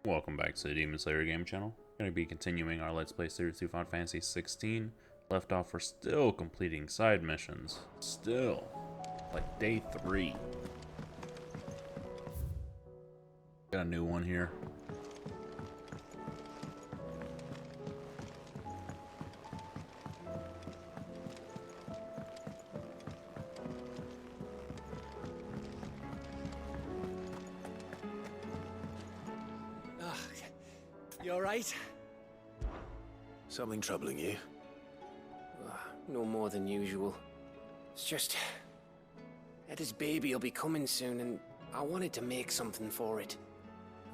Welcome back to the Demon Slayer game channel. Going to be continuing our Let's Play series through Final Fantasy 16. Left off, we're still completing side missions. Still. Like day 3. Got a new one here. You alright? Something troubling you? No more than usual. It's just... Eda's baby will be coming soon and I wanted to make something for it.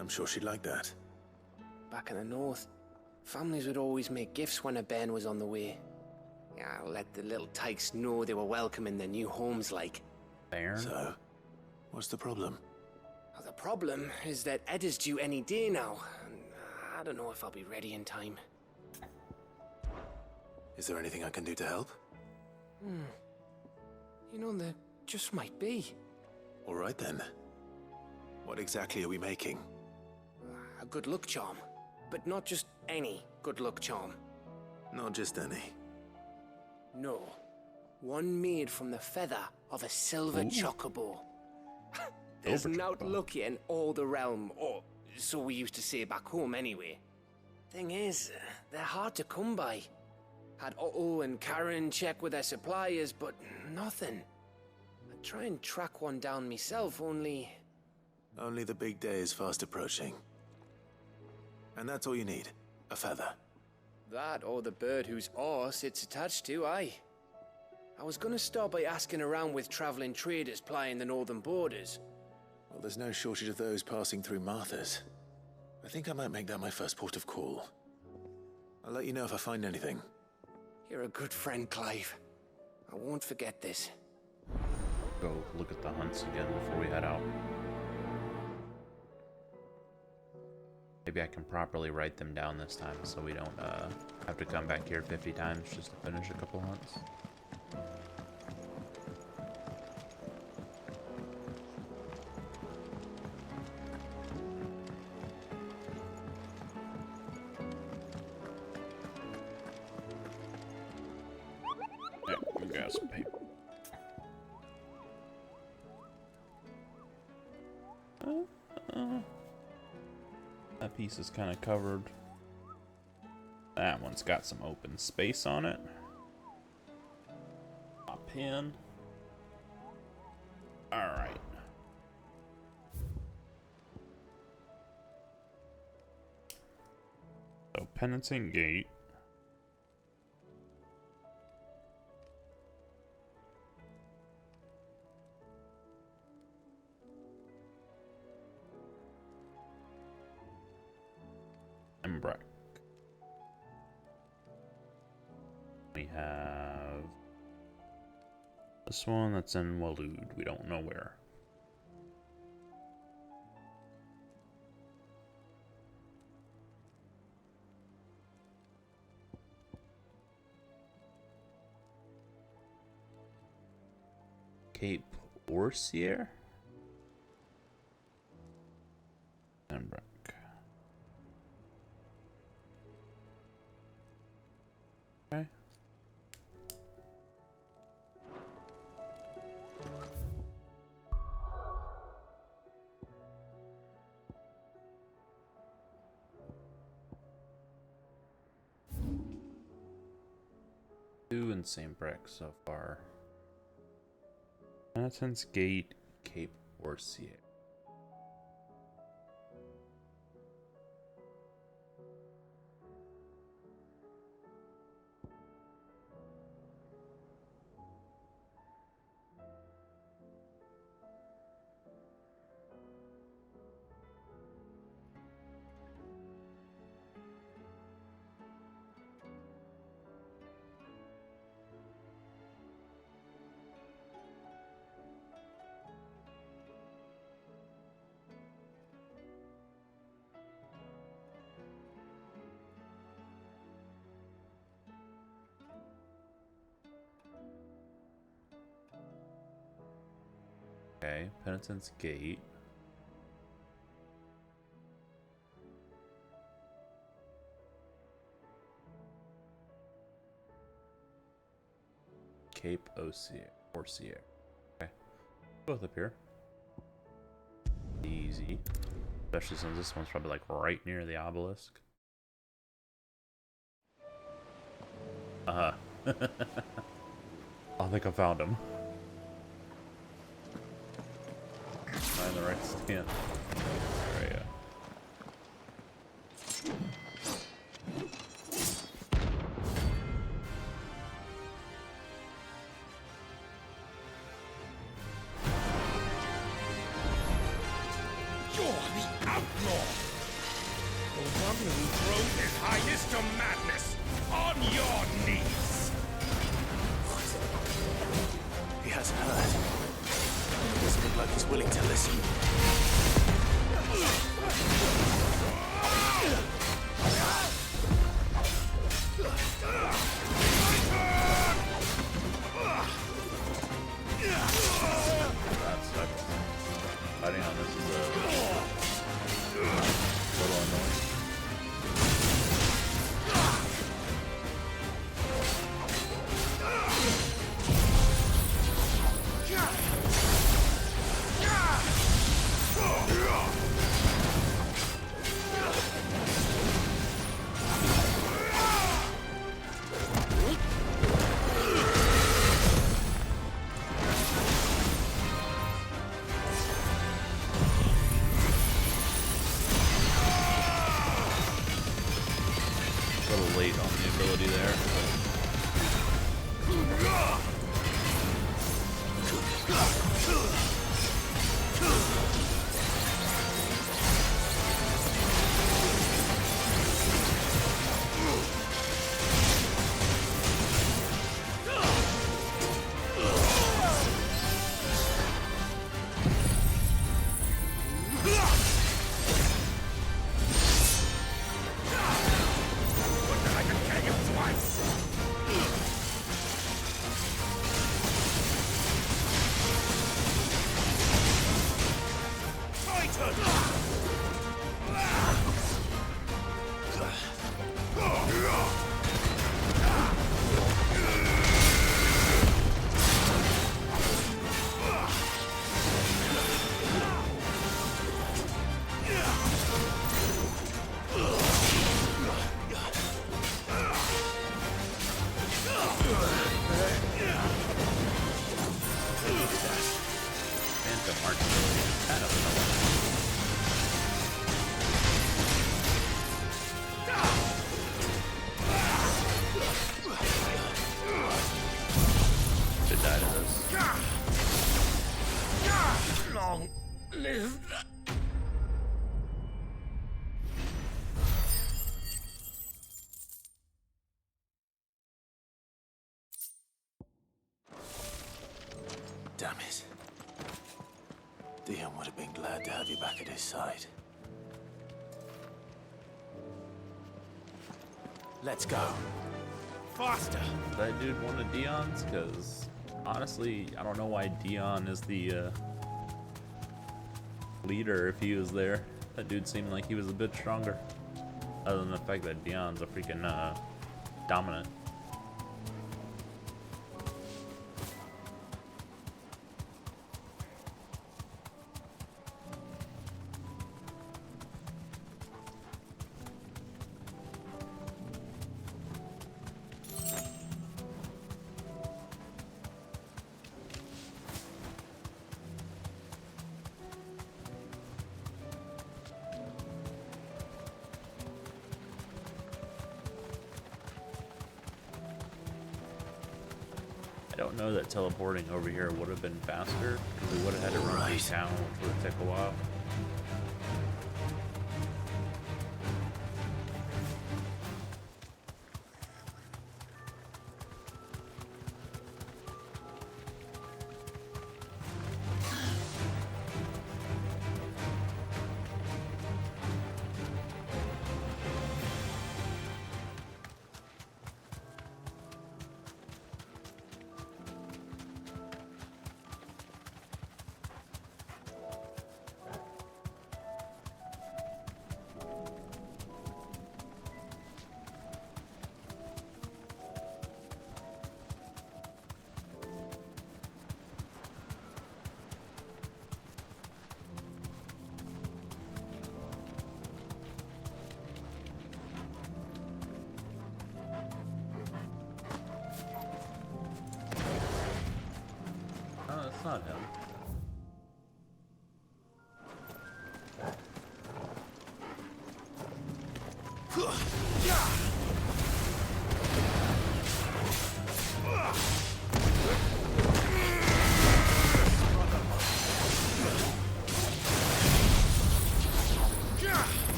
I'm sure she'd like that. Back in the north, families would always make gifts when a bairn was on the way. Yeah, let the little tykes know they were welcome in their new homes like. Bairn? So, what's the problem? Well, the problem is that Eda's due any day now. And I don't know if I'll be ready in time. Is there anything I can do to help? You know, there just might be. All right then. What exactly are we making? A good luck charm. But not just any good luck charm. Not just any. No. One made from the feather of a silver chocobo. There's Silver not chocobo. lucky in all the realm, or so we used to say back home anyway. Thing is, they're hard to come by. Had Otto and Karen check with their suppliers, but nothing. I'd try and track one down myself, only... Only the big day is fast approaching. And that's all you need. A feather. That or the bird whose oar it's attached to, aye. I was gonna start by asking around with traveling traders plying the northern borders. Well, there's no shortage of those passing through Martha's. I think I might make that my first port of call. I'll let you know if I find anything. You're a good friend, Clive. I won't forget this. Go look at the hunts again before we head out. Maybe I can properly write them down this time so we don't have to come back here 50 times just to finish a couple hunts. Yeah, you got some paper. That piece is kind of covered. That one's got some open space on it. A pin. Alright. So, Penitent Gate. And Breck. We have this one that's in Waloed. We don't know where. Cape Orsier? And Breck. Okay. Two in St. Breck so far. Penitence Gate, Cape Orsier. Okay, Penitence Gate. Cape Orsier. Okay. Both up here. Easy. Especially since this one's probably like right near the obelisk. I think I found him. Am I in the right stand? There we go. You're the outlaw! The one who drove his highness to madness! On your knees! He hasn't heard. It doesn't look like he's willing to listen. That sucks. Fighting on this is a little annoying. A little late on the ability there. I can kill you twice! Phantom Arch ability is kind of annoying. Should die to this. Long live. Damn it. Dion would have been glad to have you back at his side. Let's go. Faster. That dude one of Dion's? Because honestly, I don't know why Dion is the leader if he was there. That dude seemed like he was a bit stronger. Other than the fact that Dion's a freaking dominant. I don't know that teleporting over here would have been faster, because we would have had to run through town, which would have taken a while. it's not him.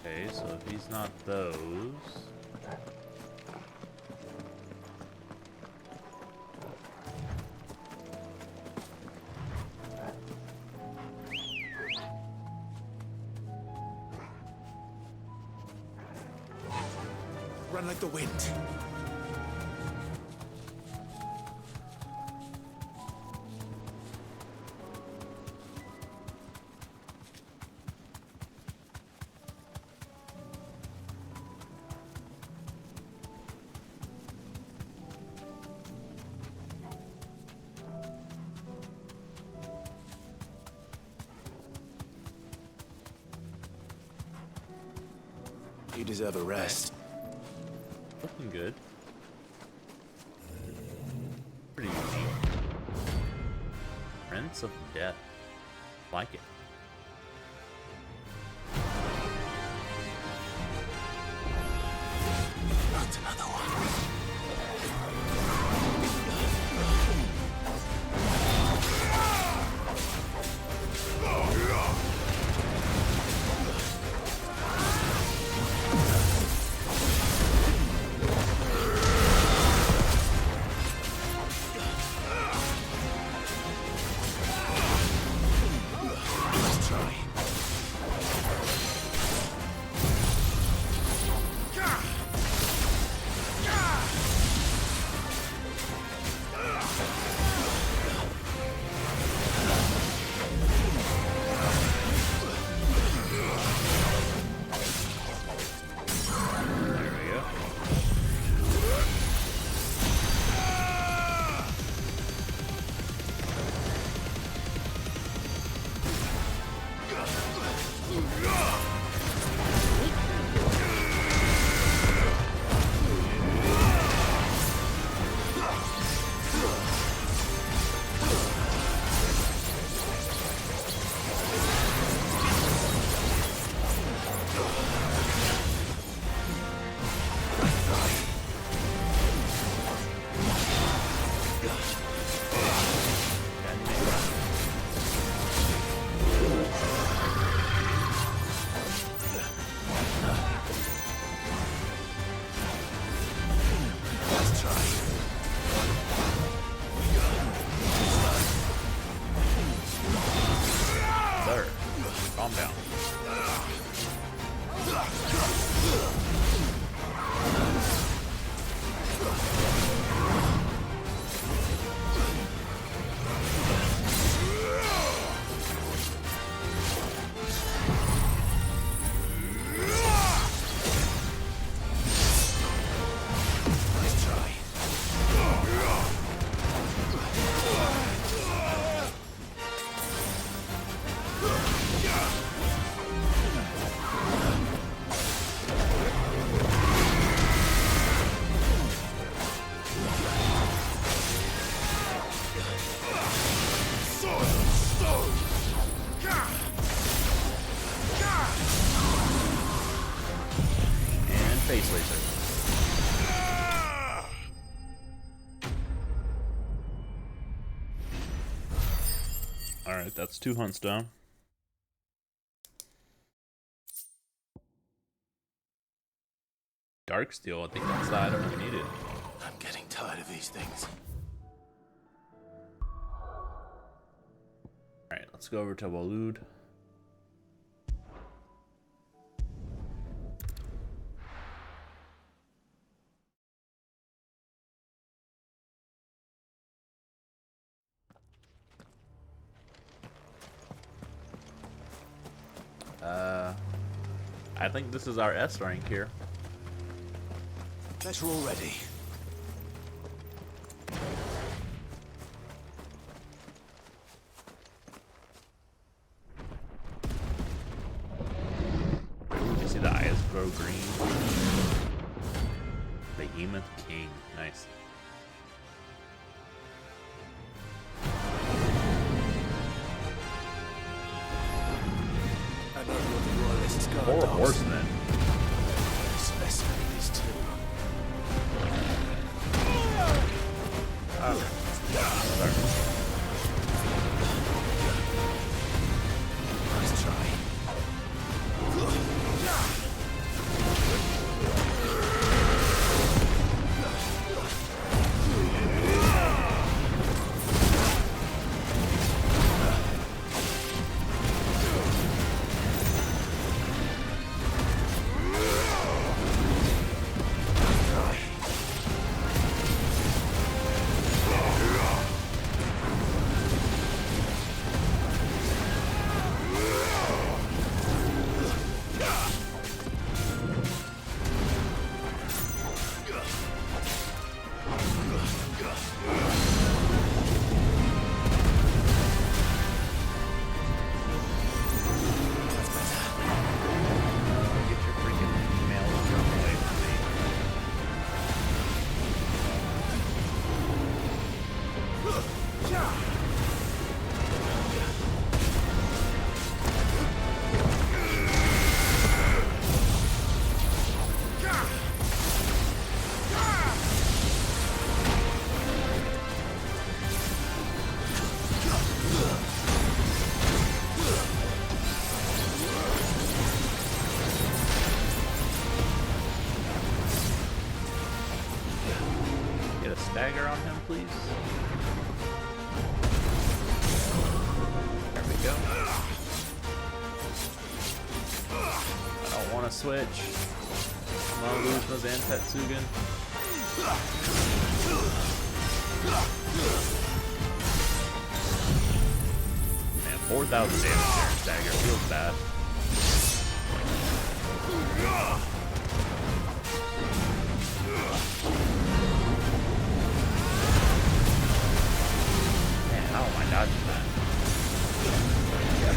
Okay, so if he's not those. Run like the wind. You deserve a rest. Looking good. Pretty unique. Prince of Death. Like it. Not another one. Calm down. Face laser. Alright, that's 2 hunts down. Dark steel, I think that's the item we needed. I'm getting tired of these things. Alright, let's go over to Walud. I think this is our S rank here. Bet you're all ready. Ooh, you see the eyes grow green? Behemoth King. Nice. Four horsemen. Specimen is too. Sorry. Nice try. Dagger on him, please. There we go. I don't want to switch. I'm gonna lose my Zantetsugen. Man, 4,000 damage there. Dagger feels bad. How am I dodging that? Yep.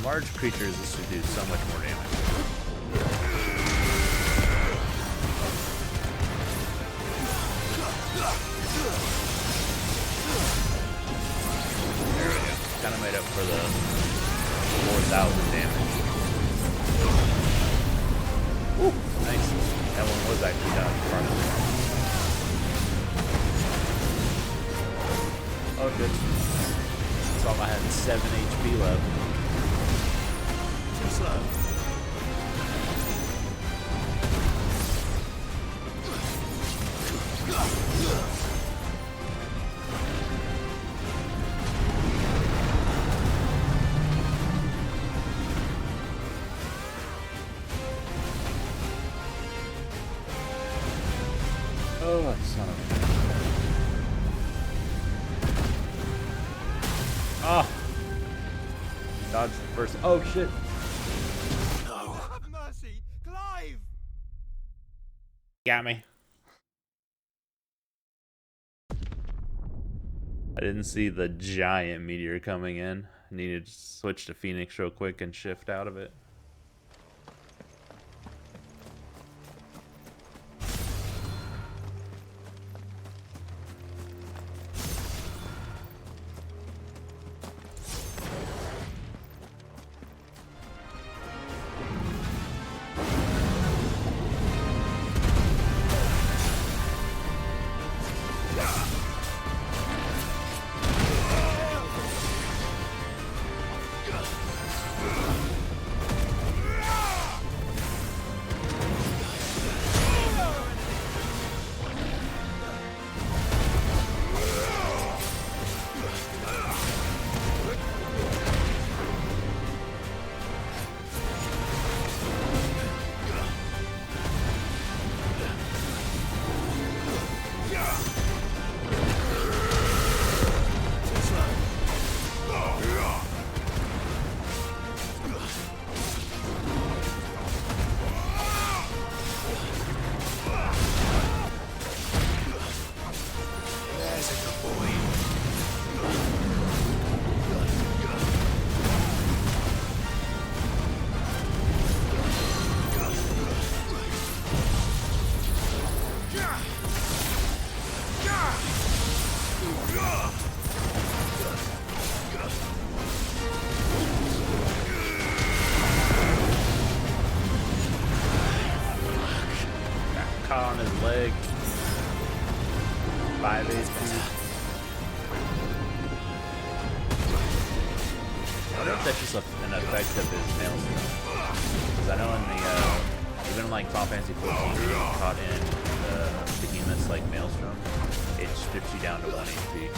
large creatures, this should do so much more damage. There we go. Kind of made up for the 4,000 damage. Woo, nice. That one was actually down in front of me. Oh, good. Saw I had 7 HP left. Too slow. Oh, son of a... Ah! Dodge the first... Oh, shit! No. Have mercy, Clive! Got me. I didn't see the giant meteor coming in. I needed to switch to Phoenix real quick and shift out of it. Caught on his leg. 5 HP. I wonder if that's just an effect of his maelstrom. Because I know in the, even in like Final Fantasy 14, when you're caught in the behemoth's like maelstrom, it strips you down to 1 HP.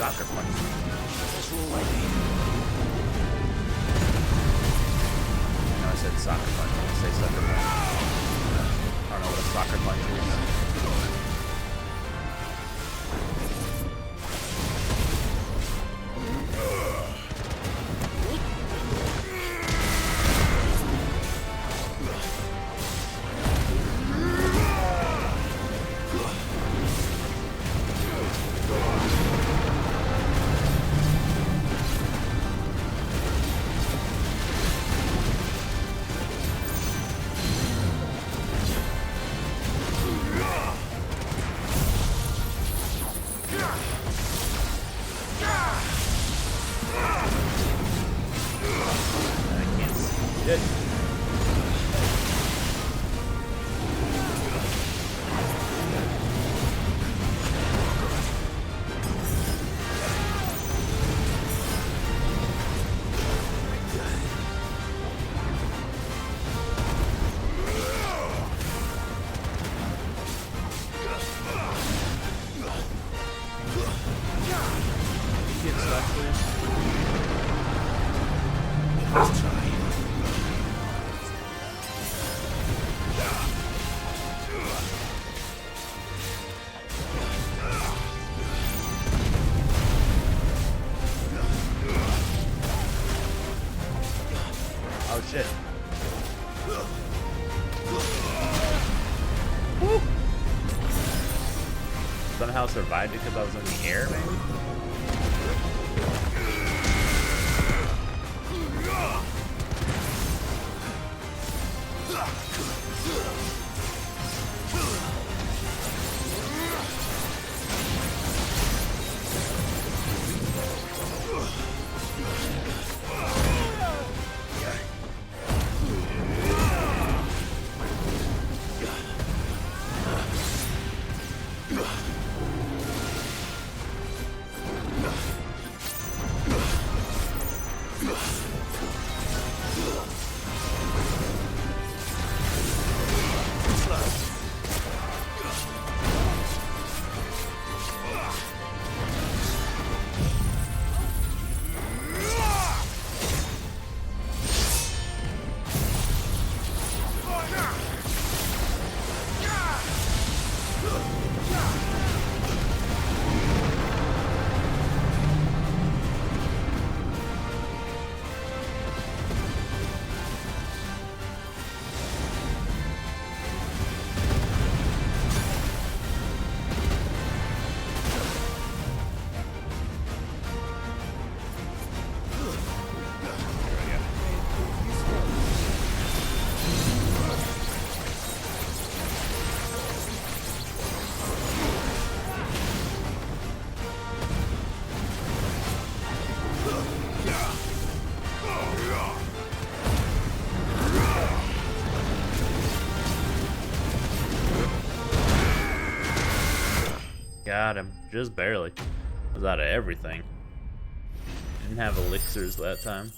Soccer punch. What's wrong with me? I know I said soccer punch. I didn't say sucker punch. I don't know what a soccer punch is. shit. Woo. Somehow survived it because I was in the air, maybe? Got him. Just barely. Was out of everything. Didn't have elixirs that time.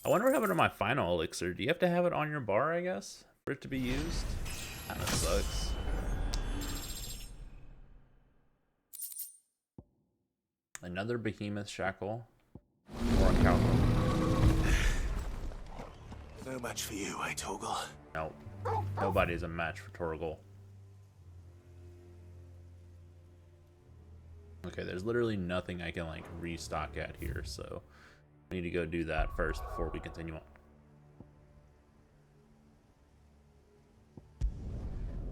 I wonder what happened to my final elixir. Do you have to have it on your bar, I guess, for it to be used? Kinda sucks. Another behemoth shackle. Or a cow. No match for you, eh, Torgal? No. Nobody's a match for Torgal. Okay, there's literally nothing I can like restock at here, so I need to go do that first before we continue on.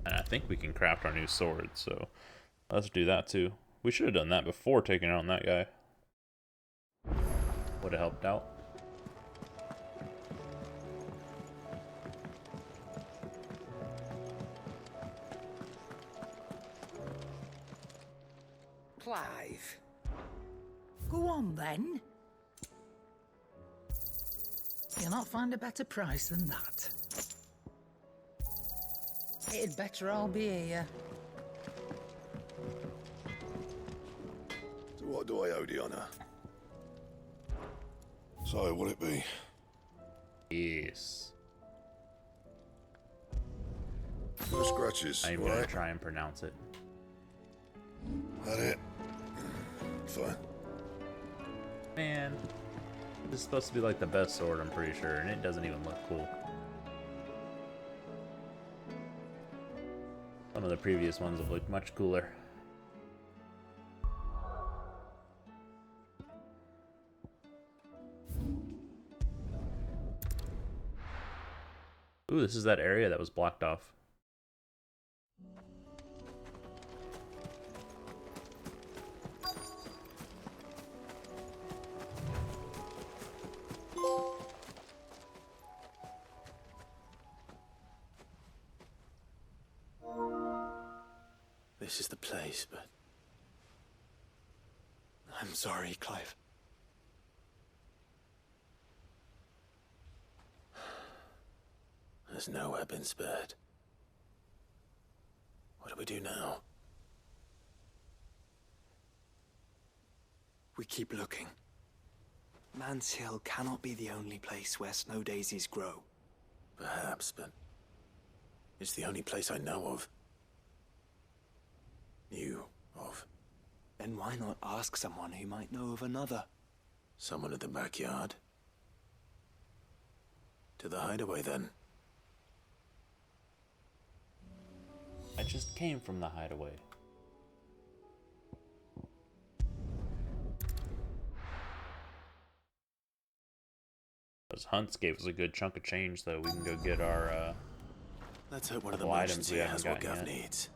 And I think we can craft our new sword, so let's do that too. We should have done that before taking on that guy. Would have helped out. Clive. Go on then. You'll not find a better price than that. It'd better all be here. So what do I owe the honour? So, will it be? Yes. No scratches, I'm gonna right? try and pronounce it. That it? Fine. Man, this is supposed to be like the best sword, I'm pretty sure, and it doesn't even look cool. Some of the previous ones have looked much cooler. Ooh, this is that area that was blocked off. This is the place, but I'm sorry, Clive. there's nowhere been spared. What do we do now? We keep looking. Man's Hill cannot be the only place where snow daisies grow. Perhaps, but it's the only place I know of. Knew of. Then why not ask someone who might know of another? Someone at the backyard. To the hideaway, then. I just came from the hideaway. Those hunts gave us a good chunk of change, though. We can go get our Let's hope one of the couple merchants items we here haven't has what gotten Gav yet. needs.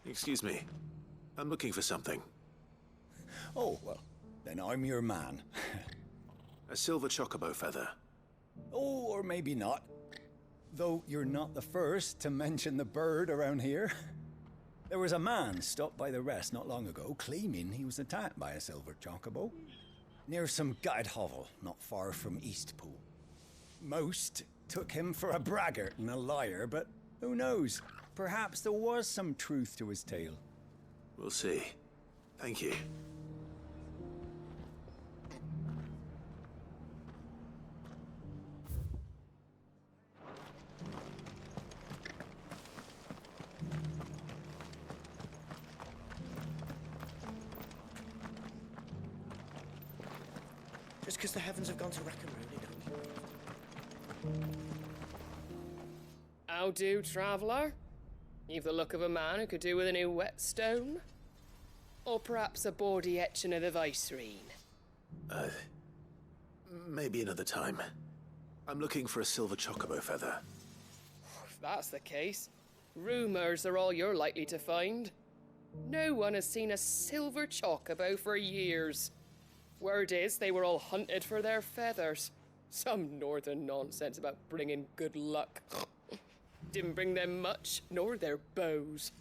Excuse me. I'm looking for something. Oh, well, then I'm your man. A silver chocobo feather. Oh, or maybe not. Though you're not the first to mention the bird around here. There was a man stopped by the rest not long ago, claiming he was attacked by a silver chocobo. Near some gutted hovel, not far from Eastpool. Most took him for a braggart and a liar, but who knows? Perhaps there was some truth to his tale. We'll see. Thank you. Just because the heavens have gone to wreck and ruin it. How do, traveller? You've the look of a man who could do with a new whetstone. Or perhaps a bawdy etching of the Vicerine. Maybe another time. I'm looking for a silver chocobo feather. If that's the case, rumours are all you're likely to find. No one has seen a silver chocobo for years. Word is they were all hunted for their feathers. Some northern nonsense about bringing good luck. Didn't bring them much, nor their bows.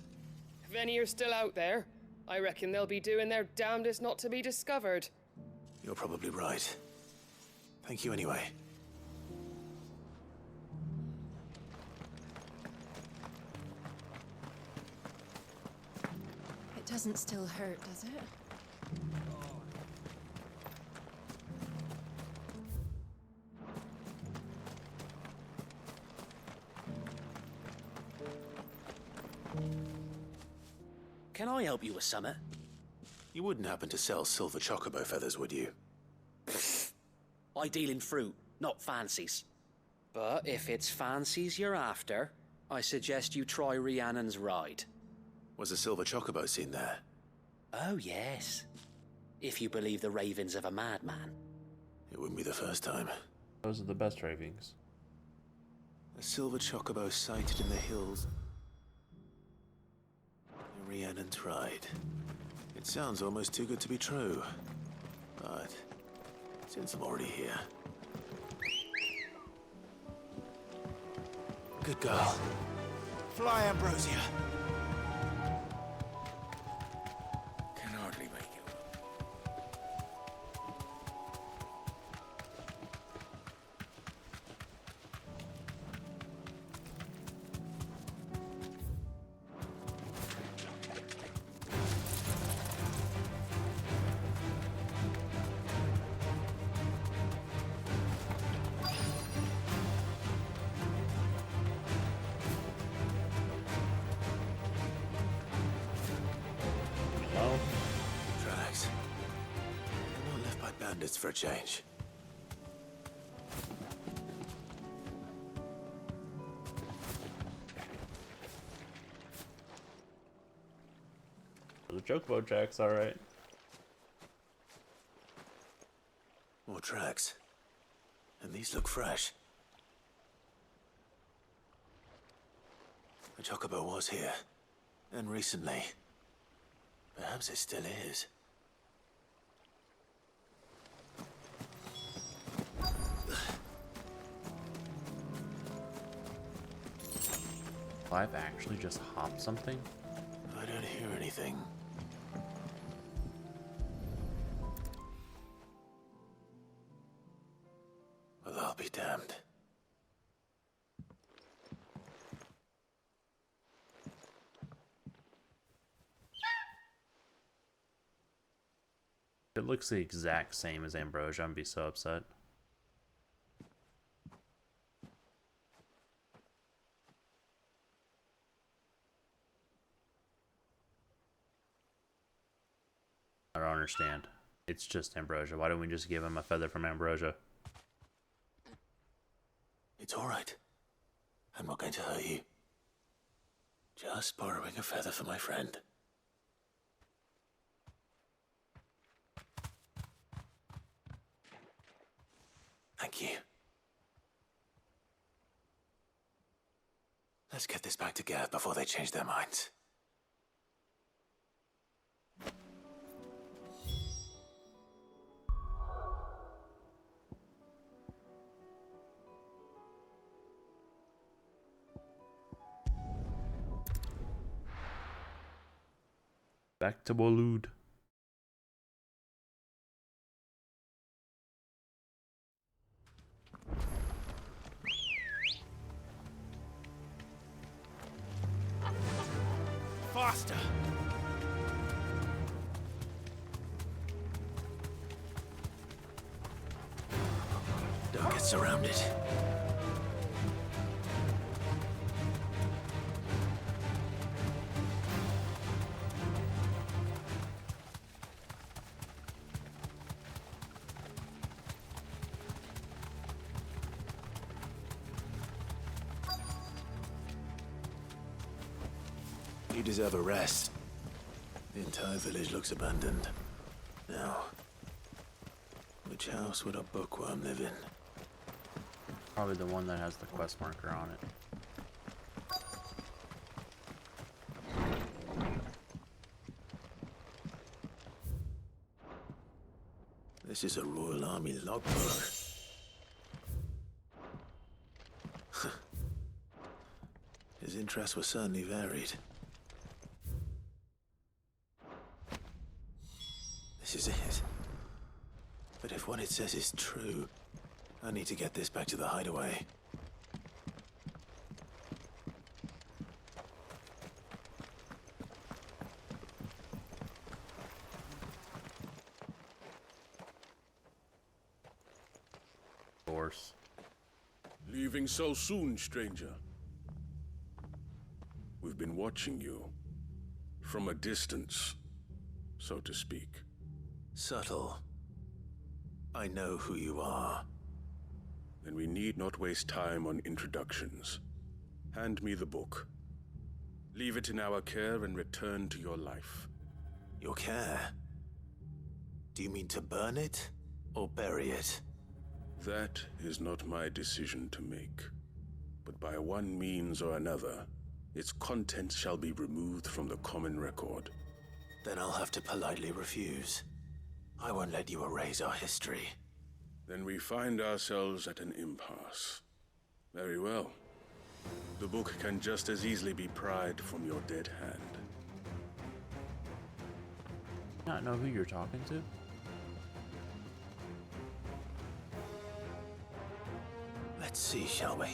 If any are still out there, I reckon they'll be doing their damnedest not to be discovered. You're probably right. Thank you anyway. It doesn't still hurt, does it? Can I help you with something? You wouldn't happen to sell silver chocobo feathers, would you? I deal in fruit, not fancies. But if it's fancies you're after, I suggest you try Rhiannon's ride. Was a silver chocobo seen there? Oh, yes. If you believe the ravings of a madman. It wouldn't be the first time. Those are the best ravings. A silver chocobo sighted in the hills. Rhiannon's ride. It sounds almost too good to be true. But since I'm already here. Good girl. Fly, Ambrosia. Can hardly make it. Oh, Tracks. I'm not left by bandits for a change. the chocobo tracks, alright. More tracks. And these look fresh. The chocobo was here. And recently. Perhaps it still is. Clive actually just hopped something? I don't hear anything. Well, I'll be damned. It looks the exact same as Ambrosia. I'm gonna be so upset. I don't understand. It's just Ambrosia. Why don't we just give him a feather from Ambrosia? It's all right. I'm not going to hurt you. Just borrowing a feather for my friend. Thank you. Let's get this back to Gareth before they change their minds. Back to Waloed. Faster! Don't get surrounded. You deserve a rest. The entire village looks abandoned. Now, which house would a bookworm live in? Probably the one that has the quest marker on it. This is a Royal Army logbook. His interests were certainly varied. This is it. But if what it says is true, I need to get this back to the hideaway. Of course. Leaving so soon, stranger? We've been watching you. From a distance, so to speak. Subtle. I know who you are. Then we need not waste time on introductions. Hand me the book. Leave it in our care and return to your life. Your care? Do you mean to burn it or bury it? That is not my decision to make. But by one means or another, its contents shall be removed from the common record. Then I'll have to politely refuse. I won't let you erase our history. Then we find ourselves at an impasse. Very well. The book can just as easily be pried from your dead hand. Not know who you're talking to? Let's see, shall we?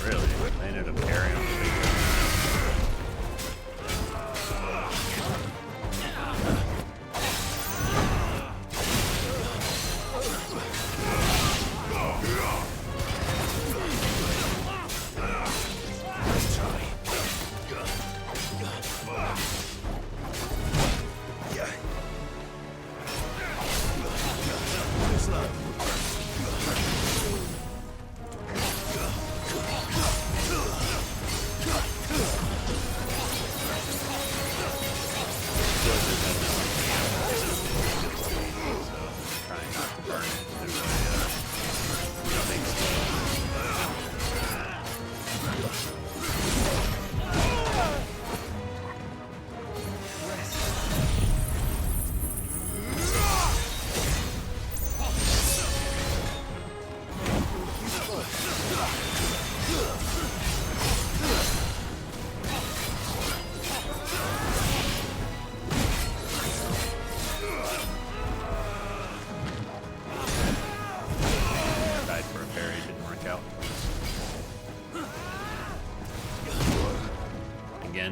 Really? They ended up carrying on the big one.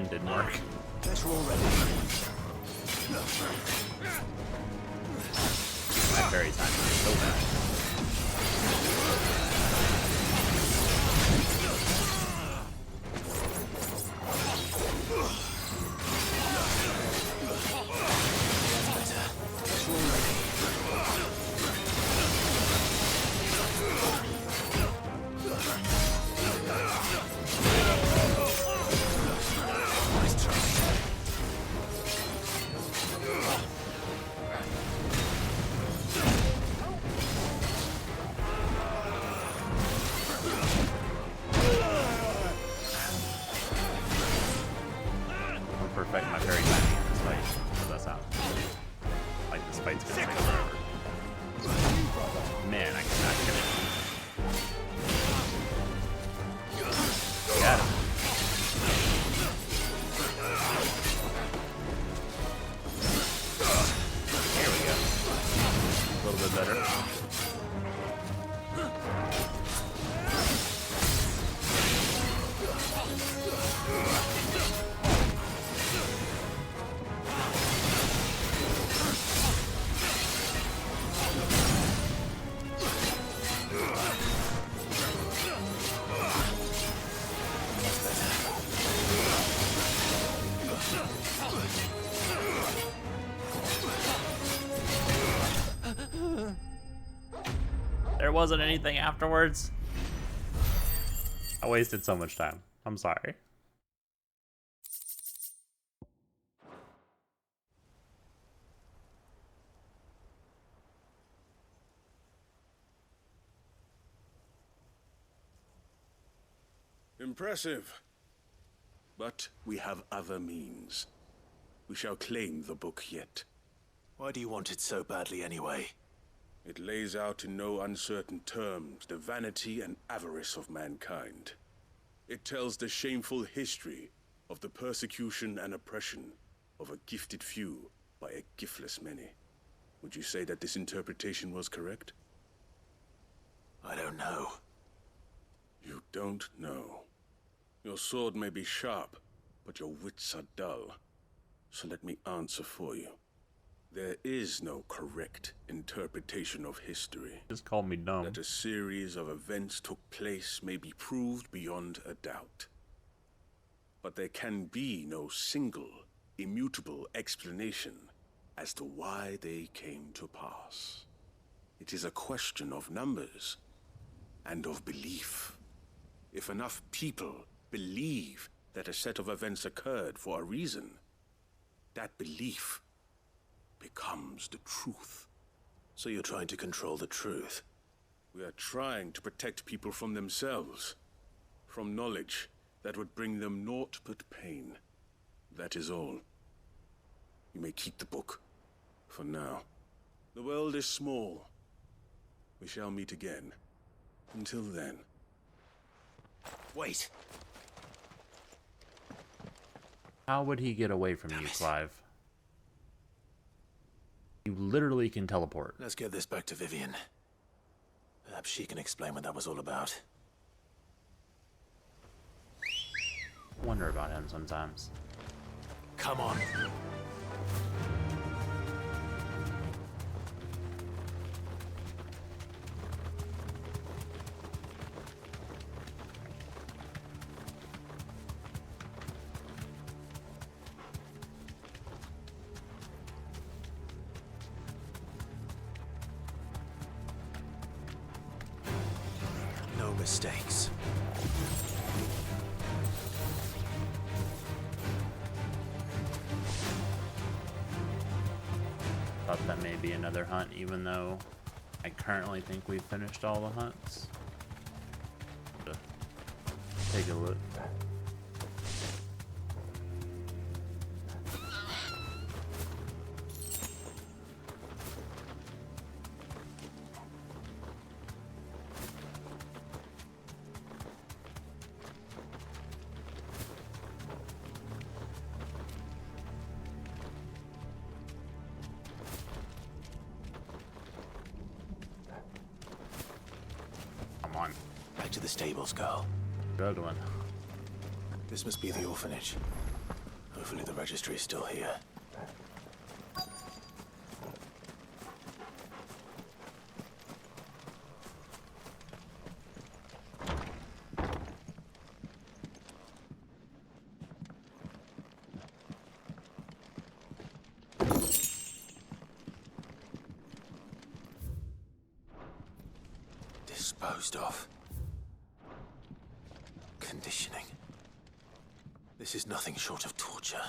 Didn't work. Let's roll ready. My fairy time is so bad. Let's roll ready. perfect my parry timing in this fight, so that's how. Like, this fight's gonna take forever. Man, I cannot get it. Got him. There we go. A little bit better. There wasn't anything afterwards. I wasted so much time. I'm sorry. Impressive. But we have other means. We shall claim the book yet. Why do you want it so badly anyway? It lays out in no uncertain terms the vanity and avarice of mankind. It tells the shameful history of the persecution and oppression of a gifted few by a giftless many. Would you say that this interpretation was correct? I don't know. You don't know. Your sword may be sharp, but your wits are dull. So let me answer for you. There is no correct interpretation of history. Just call me dumb. That a series of events took place may be proved beyond a doubt. But there can be no single, immutable explanation as to why they came to pass. It is a question of numbers and of belief. If enough people believe that a set of events occurred for a reason, that belief becomes the truth. So you're trying to control the truth? We are trying to protect people from themselves, from knowledge that would bring them naught but pain. That is all. You may keep the book, for now. The world is small. We shall meet again. Until then. Wait! How would he get away from you, Clive? You literally can teleport. Let's get this back to Vivian. Perhaps she can explain what that was all about. Wonder about him sometimes. Come on. No mistakes. Thought that may be another hunt, even though I currently think we've finished all the hunts. Take a look. Back to the stables, girl. Struggling. This must be the orphanage. Hopefully the registry is still here. Disposed of. Conditioning. This is nothing short of torture.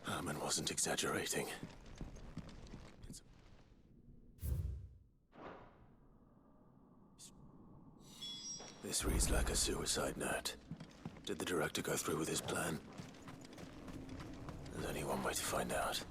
Herman wasn't exaggerating. This reads like a suicide note. Did the director go through with his plan? one way to find out.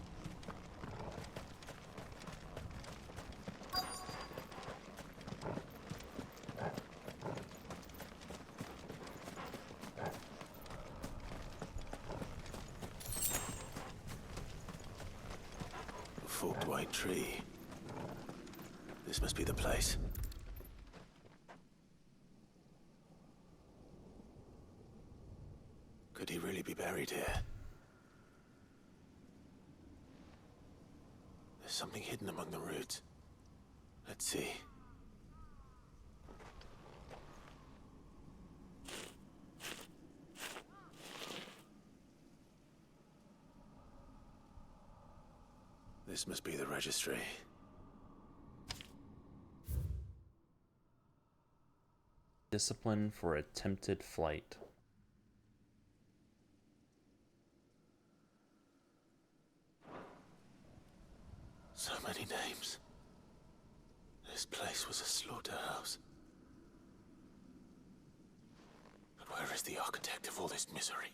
A forked white tree. This must be the place. Could he really be buried here? There's something hidden among the roots. Let's see. This must be the registry. Discipline for attempted flight. So many names. This place was a slaughterhouse. But where is the architect of all this misery?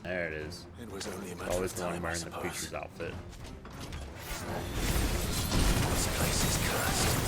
There it is. It was only a matter Always of the one time, I wearing the suppose. creature's outfit. This place is cursed.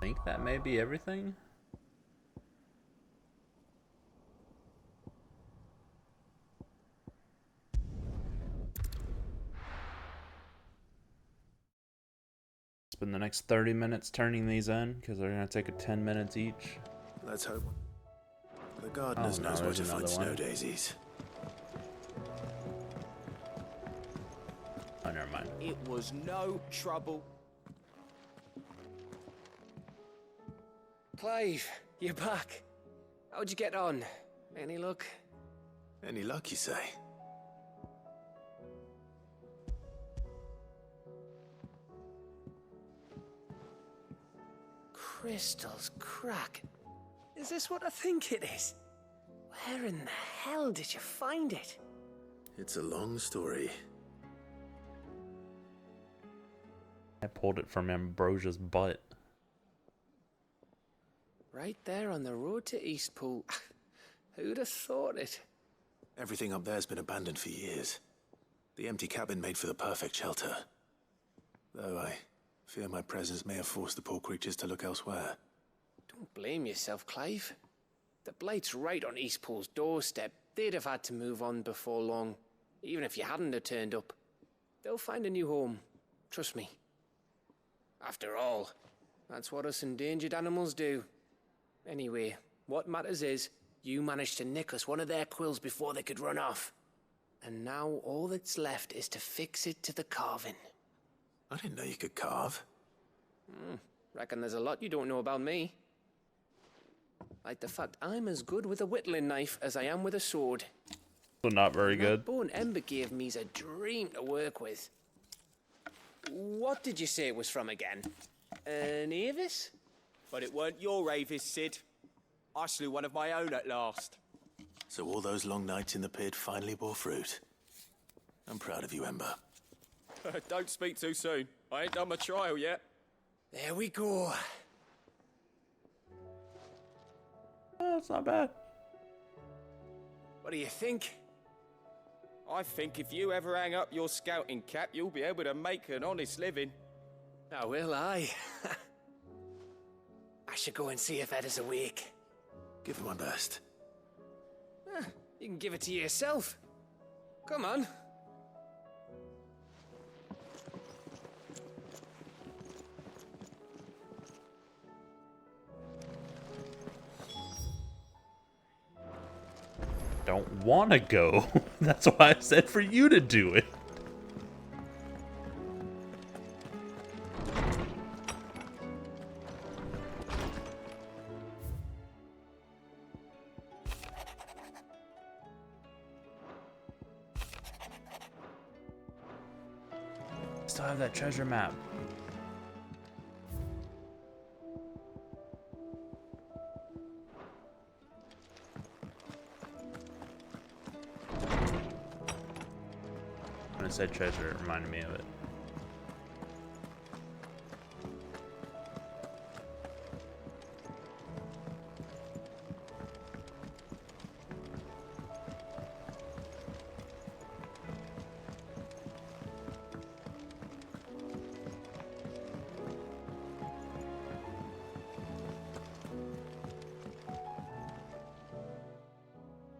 I think that may be everything. Spend the next 30 minutes turning these in because they're gonna take 10 minutes each. Let's hope. The gardeners knows where to find snow daisies. Oh, never mind. It was no trouble. Clive, you're back. How'd you get on? Any luck? Any luck, you say? Crystals crack. Is this what I think it is? Where in the hell did you find it? It's a long story. I pulled it from Ambrosia's butt. Right there on the road to Eastpool. Who'd have thought it? Everything up there's been abandoned for years. The empty cabin made for the perfect shelter. Though I fear my presence may have forced the poor creatures to look elsewhere. Don't blame yourself, Clive. The Blight's right on Eastpool's doorstep. They'd have had to move on before long, even if you hadn't have turned up. They'll find a new home. Trust me. After all, that's what us endangered animals do. Anyway, what matters is, you managed to nick us one of their quills before they could run off. And now all that's left is to fix it to the carving. I didn't know you could carve. Reckon there's a lot you don't know about me. Like the fact I'm as good with a whittling knife as I am with a sword. So not very good. That bone Ember gave me's a dream to work with. What did you say it was from again? An Avis? But it weren't your Avis, Sid. I slew one of my own at last. So all those long nights in the pit finally bore fruit. I'm proud of you, Ember. Don't speak too soon. I ain't done my trial yet. There we go. Oh, it's not bad. What do you think? I think if you ever hang up your scouting cap, you'll be able to make an honest living. Oh, will I? I should go and see if Ed is awake. Give it my best. You can give it to yourself. Come on. Don't want to go. That's why I said for you to do it. Still have that treasure map. When it said treasure, it reminded me of it.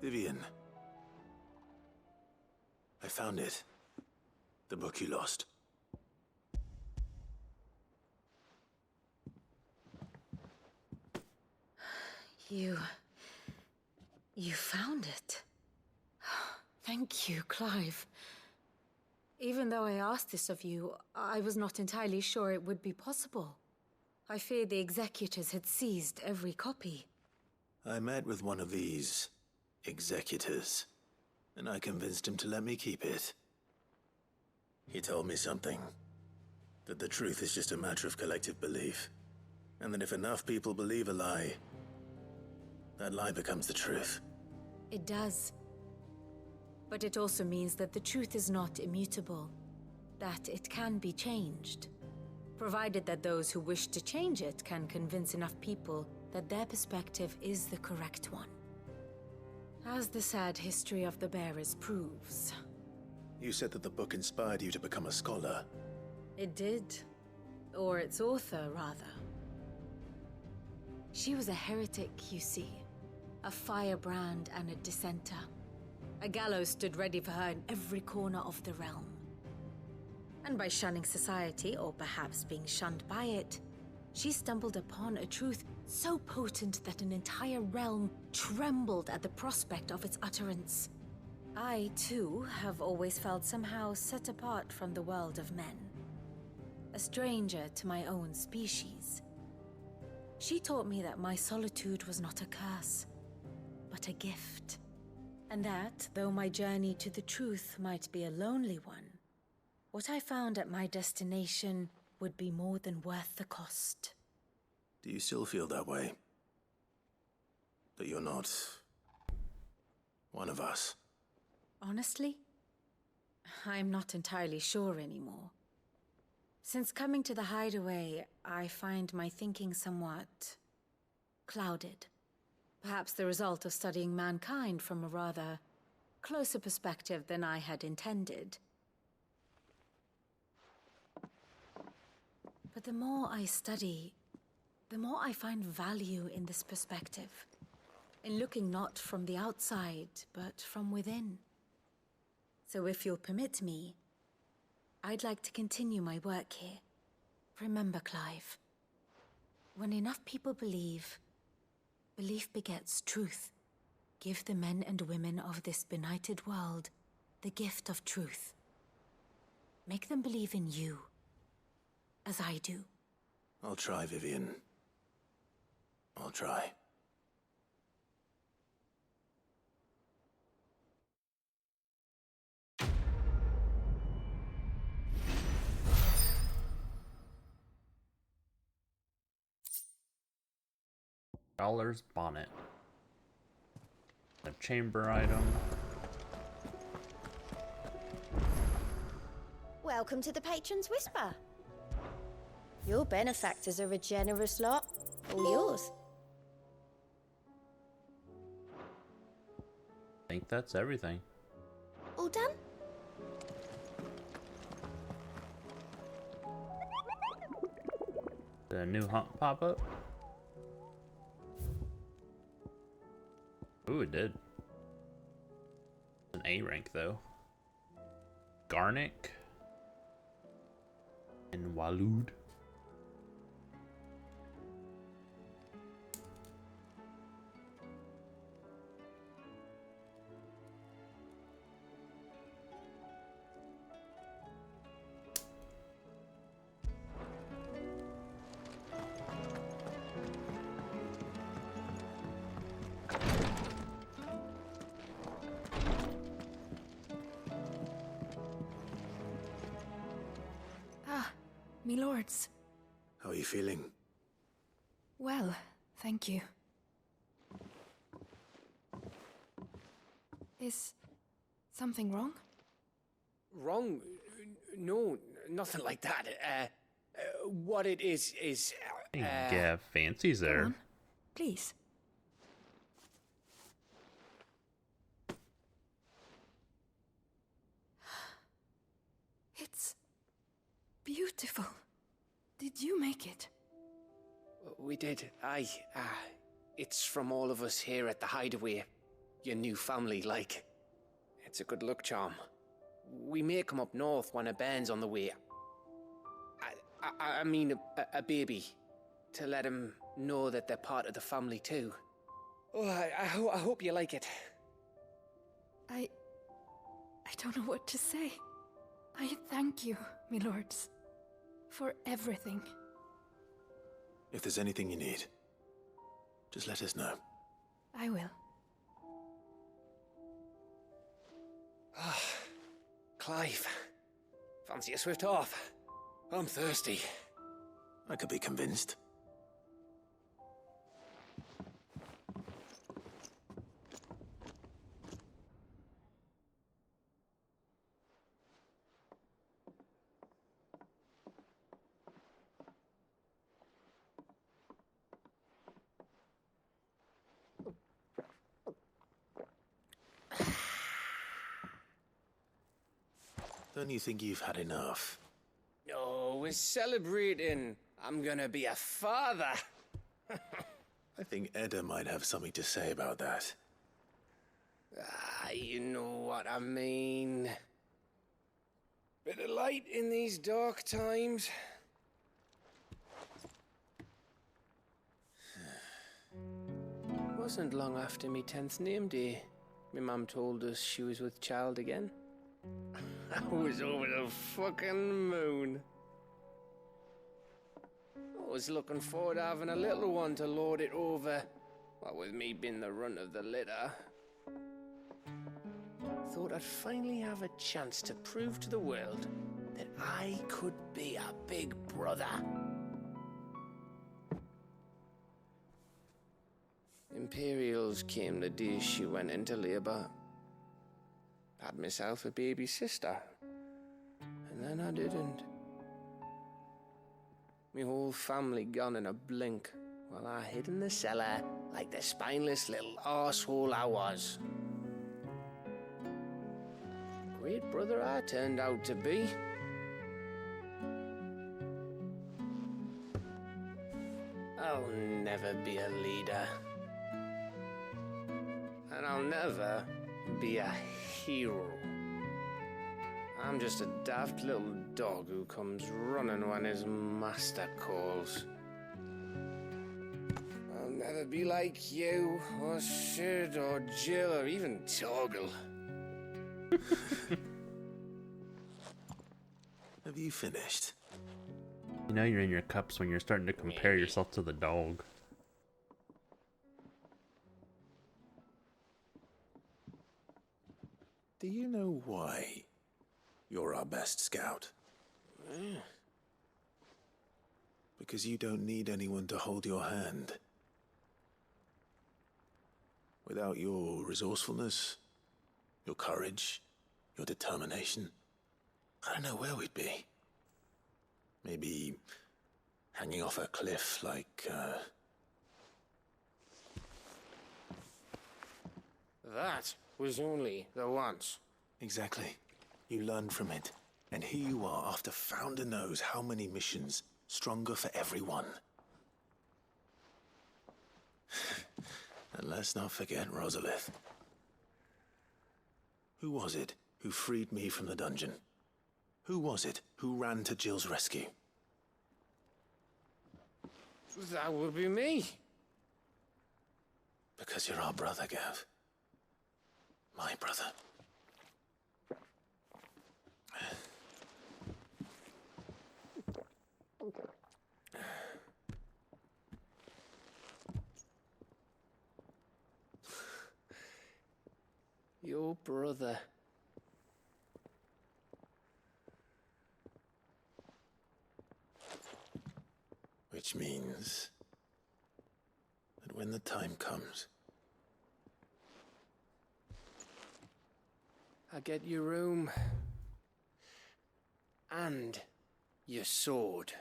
Vivian. I found it. The book you lost. You found it. Thank you, Clive. Even though I asked this of you, I was not entirely sure it would be possible. I feared the executors had seized every copy. I met with one of these executors, and I convinced him to let me keep it. He told me something. That the truth is just a matter of collective belief. And that if enough people believe a lie, that lie becomes the truth. It does. But it also means that the truth is not immutable. That it can be changed. Provided that those who wish to change it can convince enough people that their perspective is the correct one. As the sad history of the bearers proves. You said that the book inspired you to become a scholar. It did. Or its author, rather. She was a heretic, you see. A firebrand and a dissenter. A gallows stood ready for her in every corner of the realm. And by shunning society, or perhaps being shunned by it, she stumbled upon a truth so potent that an entire realm trembled at the prospect of its utterance. I, too, have always felt somehow set apart from the world of men. A stranger to my own species. She taught me that my solitude was not a curse, but a gift. And that, though my journey to the truth might be a lonely one, what I found at my destination would be more than worth the cost. Do you still feel that way? That you're not one of us? Honestly, I'm not entirely sure anymore. Since coming to the hideaway, I find my thinking somewhat clouded. Perhaps the result of studying mankind from a rather closer perspective than I had intended. But the more I study, the more I find value in this perspective. In looking not from the outside, but from within. So if you'll permit me, I'd like to continue my work here. Remember, Clive, when enough people believe, belief begets truth. Give the men and women of this benighted world the gift of truth. Make them believe in you, as I do. I'll try, Vivian. I'll try. Dollar's bonnet. A chamber item. Welcome to the Patron's Whisper. Your benefactors are a generous lot. All yours. I think that's everything. All done? The new hunt pop up? Ooh, it did. An A rank though. Garnick and Walud. Me lords. How are you feeling? Well, thank you. Is something wrong? Wrong? No, nothing like that. What it is... Yeah, fancies there. Go on, please. It's beautiful. Did you make it? We did. Aye. It's from all of us here at the Hideaway. Your new family, like. It's a good luck charm. We may come up north when a band's on the way. I mean a baby. To let him know that they're part of the family too. Oh, I hope you like it. I don't know what to say. I thank you, me lords, for everything. If there's anything you need, just let us know. I will. Clive, fancy a swift off? I'm thirsty. I could be convinced. Don't you think you've had enough? No, we're celebrating. I'm gonna be a father. I think Edda might have something to say about that. You know what I mean. Bit of light in these dark times. Wasn't long after me 10th name day. My mum told us she was with child again. I was over the fucking moon. I was looking forward to having a little one to lord it over. What with me being the runt of the litter. Thought I'd finally have a chance to prove to the world that I could be a big brother. Imperials came the day she went into labour. Had myself a baby sister. And then I didn't. My whole family gone in a blink, while I hid in the cellar like the spineless little arsehole I was. Great brother I turned out to be. I'll never be a leader. And I'll never be a hero. I'm just a daft little dog who comes running when his master calls. I'll never be like you, or Sid, or Jill, or even Torgal. Have you finished? You know you're in your cups when you're starting to compare yourself to the dog. Do you know why you're our best scout? Because you don't need anyone to hold your hand. Without your resourcefulness, your courage, your determination, I don't know where we'd be. Maybe hanging off a cliff like, That was only the once. Exactly. You learned from it. And here you are, after Founder knows how many missions, stronger for everyone. And let's not forget Rosalith. Who was it who freed me from the dungeon? Who was it who ran to Jill's rescue? That would be me. Because you're our brother, Gav. My brother. Your brother. Which means that when the time comes, I get your room. And your sword.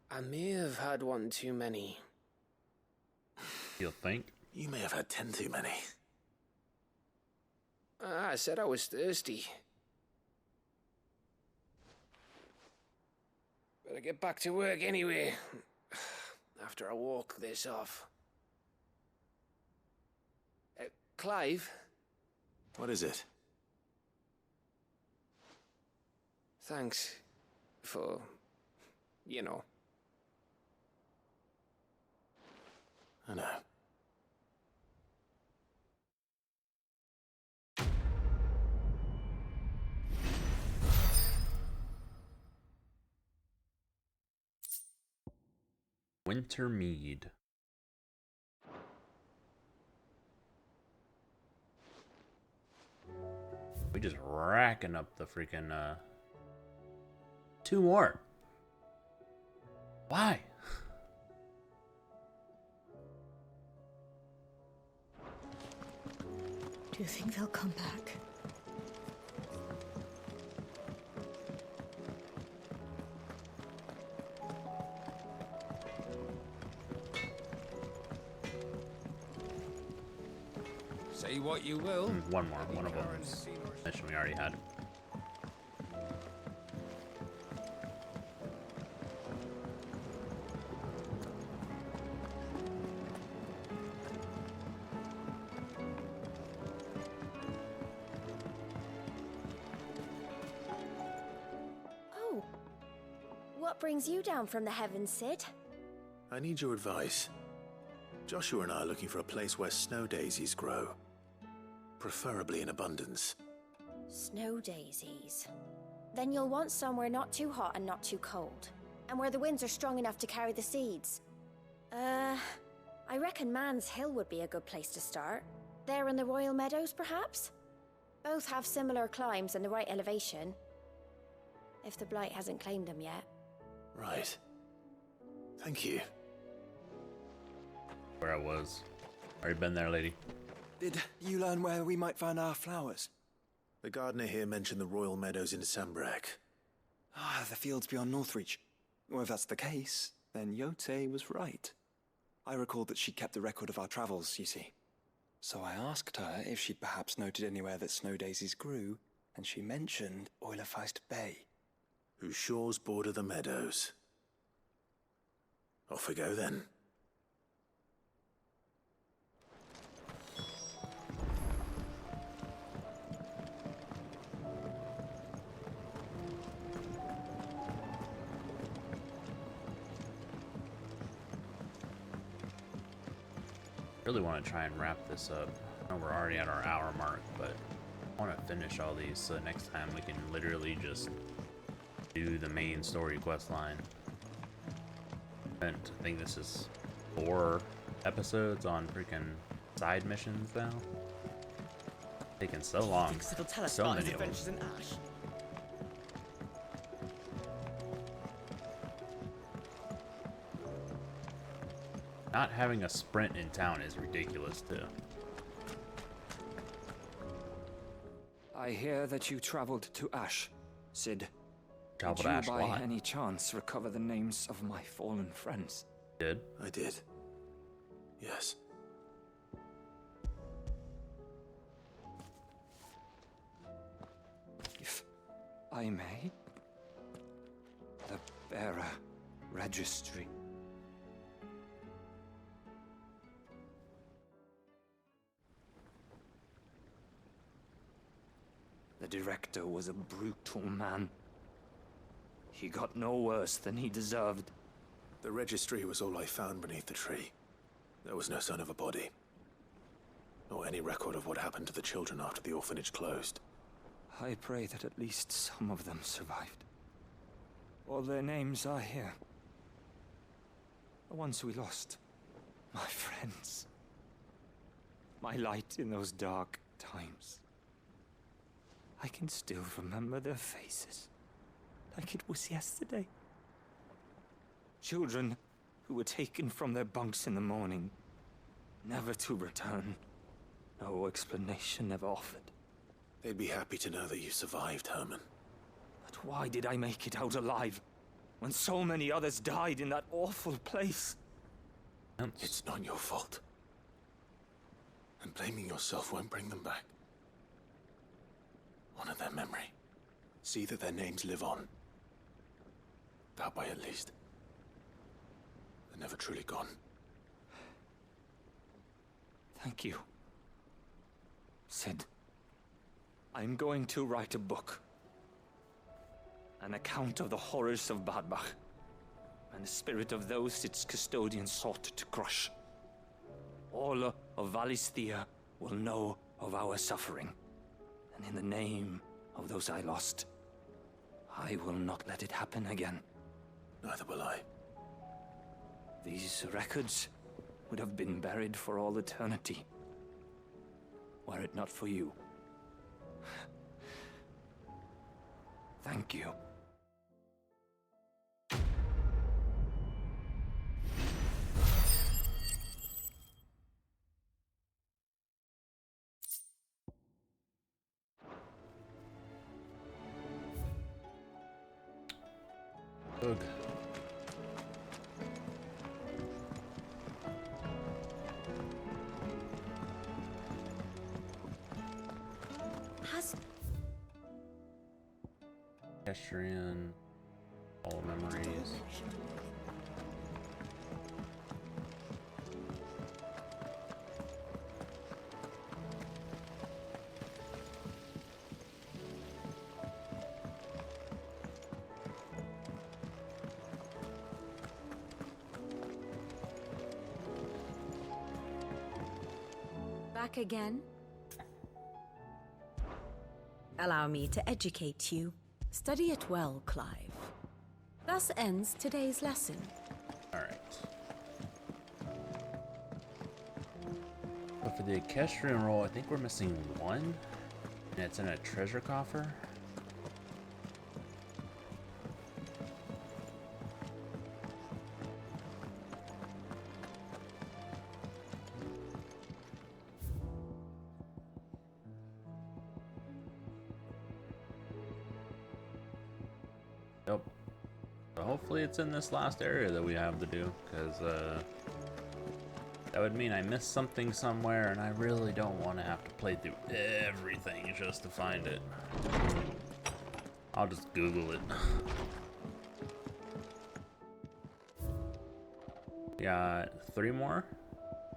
I may have had one too many. You'll think? You may have had 10 too many. I said I was thirsty. Better get back to work anyway. After I walk this off. Clive? What is it? Thanks for, you know. I know. Winter mead. We just racking up the freaking 2 more. Why? Do you think they'll come back? Say what you will. One more. One of them is mission we already had. Oh. What brings you down from the heavens, Sid? I need your advice. Joshua and I are looking for a place where snow daisies grow. Preferably in abundance. Snow daisies. Then you'll want somewhere not too hot and not too cold. And where the winds are strong enough to carry the seeds. I reckon Man's Hill would be a good place to start. There in the Royal Meadows, perhaps? Both have similar climbs and the right elevation. If the Blight hasn't claimed them yet. Right. Thank you. Where I was. Already been there, lady. Did you learn where we might find our flowers? The gardener here mentioned the Royal Meadows in Sambrak. Ah, the fields beyond Northreach. Well, if that's the case, then Yote was right. I recalled that she kept the record of our travels, you see. So I asked her if she'd perhaps noted anywhere that snow daisies grew, and she mentioned Oilefeist Bay. Whose shores border the meadows. Off we go then. Really want to try and wrap this up. I know we're already at our hour mark, but I want to finish all these so next time we can literally just do the main story quest line. And I think this is 4 episodes on freaking side missions now. Taking so long. Thinks it'll tell us So about his many of them. adventures in Ash. Not having a sprint in town is ridiculous too. I hear that you traveled to Ash, Sid. Traveled Did to you Ash a by lot. any chance recover the names of my fallen friends? Did? I did. Yes. If I may? The bearer registry. The director was a brutal man. He got no worse than he deserved. The registry was all I found beneath the tree. There was no sign of a body. Or any record of what happened to the children after the orphanage closed. I pray that at least some of them survived. All their names are here. The ones we lost. My friends. My light in those dark times. I can still remember their faces, like it was yesterday. Children who were taken from their bunks in the morning, never to return. No explanation ever offered. They'd be happy to know that you survived, Herman. But why did I make it out alive, when so many others died in that awful place? It's not your fault. And blaming yourself won't bring them back. Honor their memory. See that their names live on. That way, at least. They're never truly gone. Thank you. Sid, I'm going to write a book. An account of the horrors of Badbach, and the spirit of those its custodians sought to crush. All of Valisthea will know of our suffering. And in the name of those I lost, I will not let it happen again. Neither will I. These records would have been buried for all eternity, were it not for you. Thank you. Ugh. Estrian, all memories. Back again? Allow me to educate you. Study it well, Clive. Thus ends today's lesson. Alright. But for the equestrian roll, I think we're missing one. And it's in a treasure coffer. Yep. So hopefully it's in this last area that we have to do, because that would mean I missed something somewhere, and I really don't want to have to play through everything just to find it. I'll just Google it. Got 3 more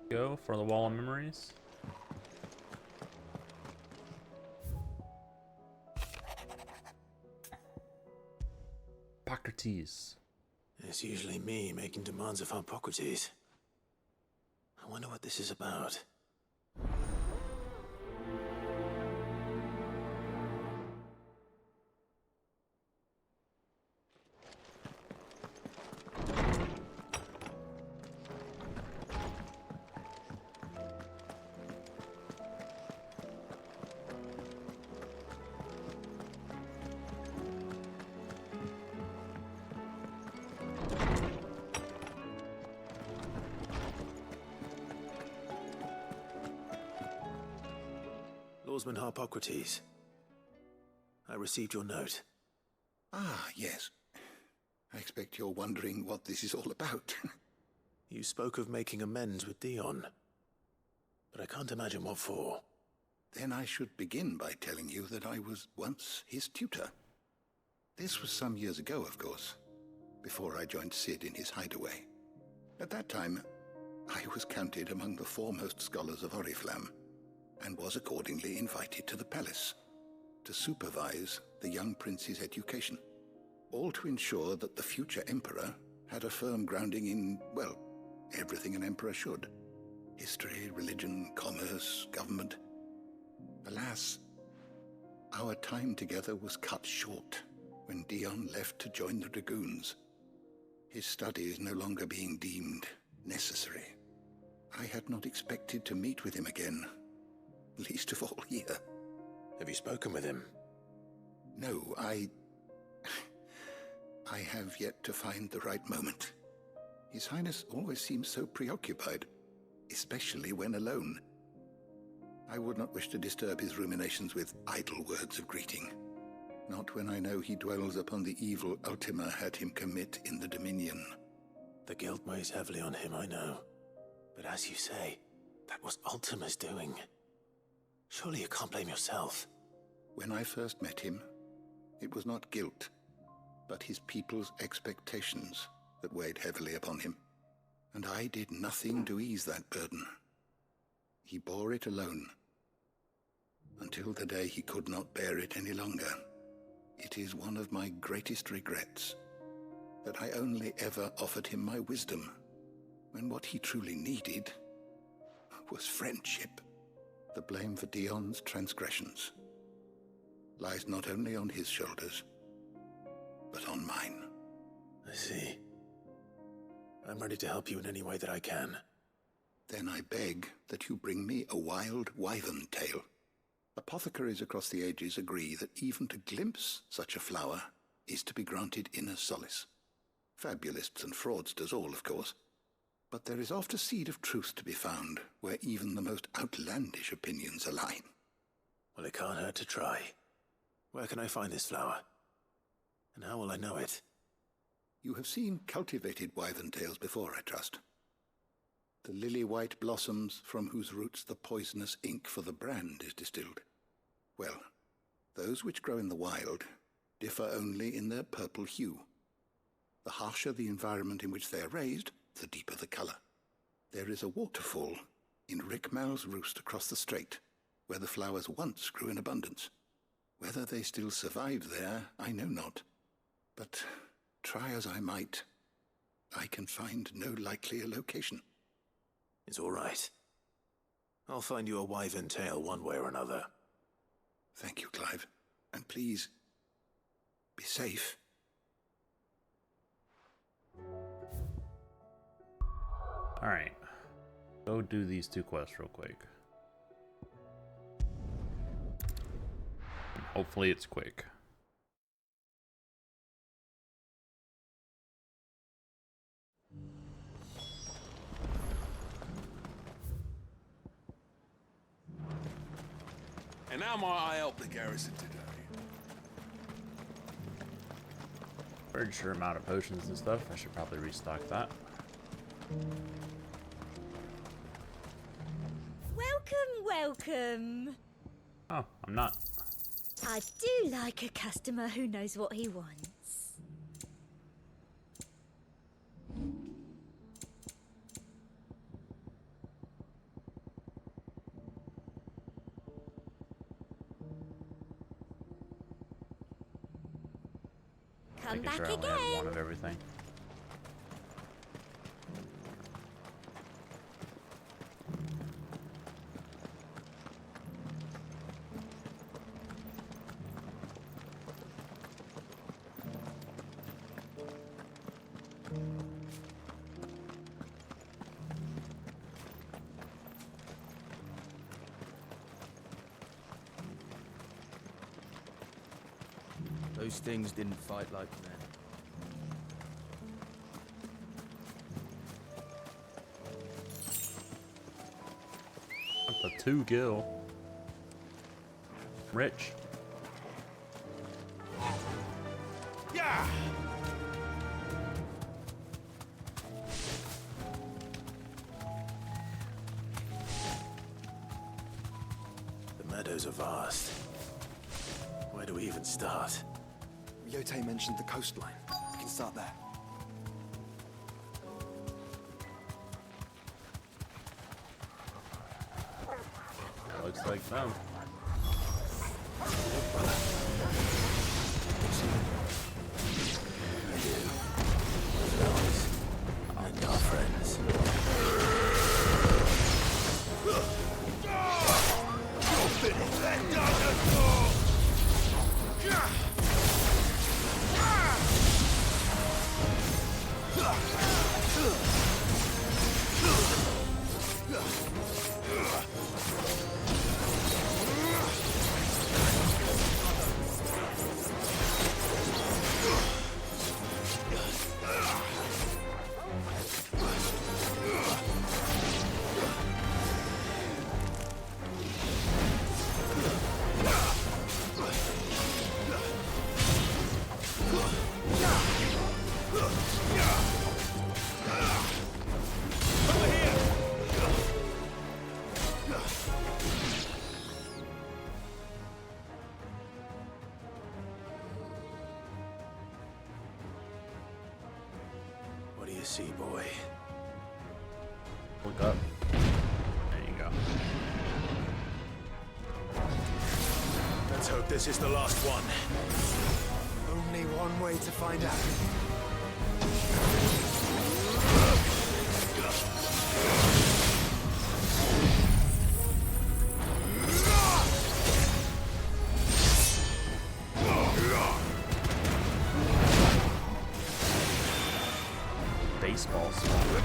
to go for the Wall of Memories. Hippocrates. It's usually me making demands of Hippocrates. I wonder what this is about. Swordsman Harpocrates. I received your note. Ah, yes. I expect you're wondering what this is all about. You spoke of making amends with Dion, but I can't imagine what for. Then I should begin by telling you that I was once his tutor. This was some years ago, of course, before I joined Sid in his hideaway. At that time, I was counted among the foremost scholars of Oriflamme, and was accordingly invited to the palace to supervise the young prince's education, all to ensure that the future emperor had a firm grounding in, well, everything an emperor should. History, religion, commerce, government. Alas, our time together was cut short when Dion left to join the Dragoons, his studies no longer being deemed necessary. I had not expected to meet with him again, least of all here. Have you spoken with him? No, I have yet to find the right moment. His Highness always seems so preoccupied, especially when alone. I would not wish to disturb his ruminations with idle words of greeting, not when I know he dwells upon the evil Ultima had him commit in the Dominion. The guilt weighs heavily on him, I know. But as you say, that was Ultima's doing. Surely you can't blame yourself. When I first met him, it was not guilt, but his people's expectations that weighed heavily upon him. And I did nothing to ease that burden. He bore it alone, until the day he could not bear it any longer. It is one of my greatest regrets that I only ever offered him my wisdom, when what he truly needed was friendship. The blame for Dion's transgressions lies not only on his shoulders, but on mine. I see. I'm ready to help you in any way that I can. Then I beg that you bring me a wild wyvern tail. Apothecaries across the ages agree that even to glimpse such a flower is to be granted inner solace. Fabulists and fraudsters all, of course. But there is oft a seed of truth to be found where even the most outlandish opinions align. Well, it can't hurt to try. Where can I find this flower? And how will I know it? You have seen cultivated wyvern tails before, I trust. The lily-white blossoms from whose roots the poisonous ink for the brand is distilled. Well, those which grow in the wild differ only in their purple hue. The harsher the environment in which they are raised, the deeper the color. There is a waterfall in Rickmal's roost across the strait, where the flowers once grew in abundance. Whether they still survive there, I know not. But try as I might, I can find no likelier location. It's all right. I'll find you a wyvern tail one way or another. Thank you, Clive. And please, be safe. Alright. Go do these two quests real quick. And hopefully it's quick. And how might I help the garrison today? Pretty sure amount of potions and stuff. I should probably restock that. Welcome. Oh, I'm not. I do like a customer who knows what he wants. Come back Making sure I only have again. one of everything. Those things didn't fight like men. The 2 gil. Rich. Yeah! The meadows are vast. Where do we even start? Yote mentioned the coastline. We can start there. Looks like no. And our friends. What do you see, boy? Look up. There you go. Let's hope this is the last one. Only one way to find out. Baseball sword.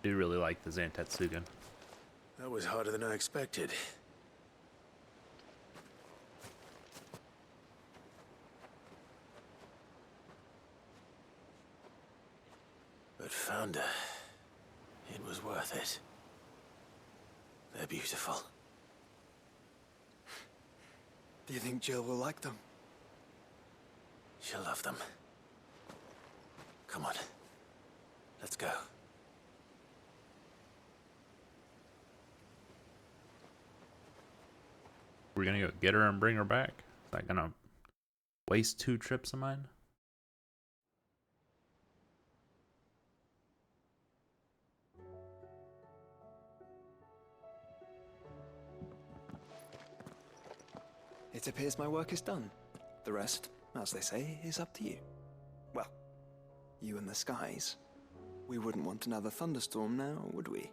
I do really like the Zantetsugen. That was harder than I expected. But Founder, it was worth it. They're beautiful. Do you think Jill will like them? She'll love them. Come on. Let's go. We're gonna go get her and bring her back. Is that gonna waste 2 trips of mine? It appears my work is done. The rest, as they say, is up to you. Well, you and the skies. We wouldn't want another thunderstorm now, would we?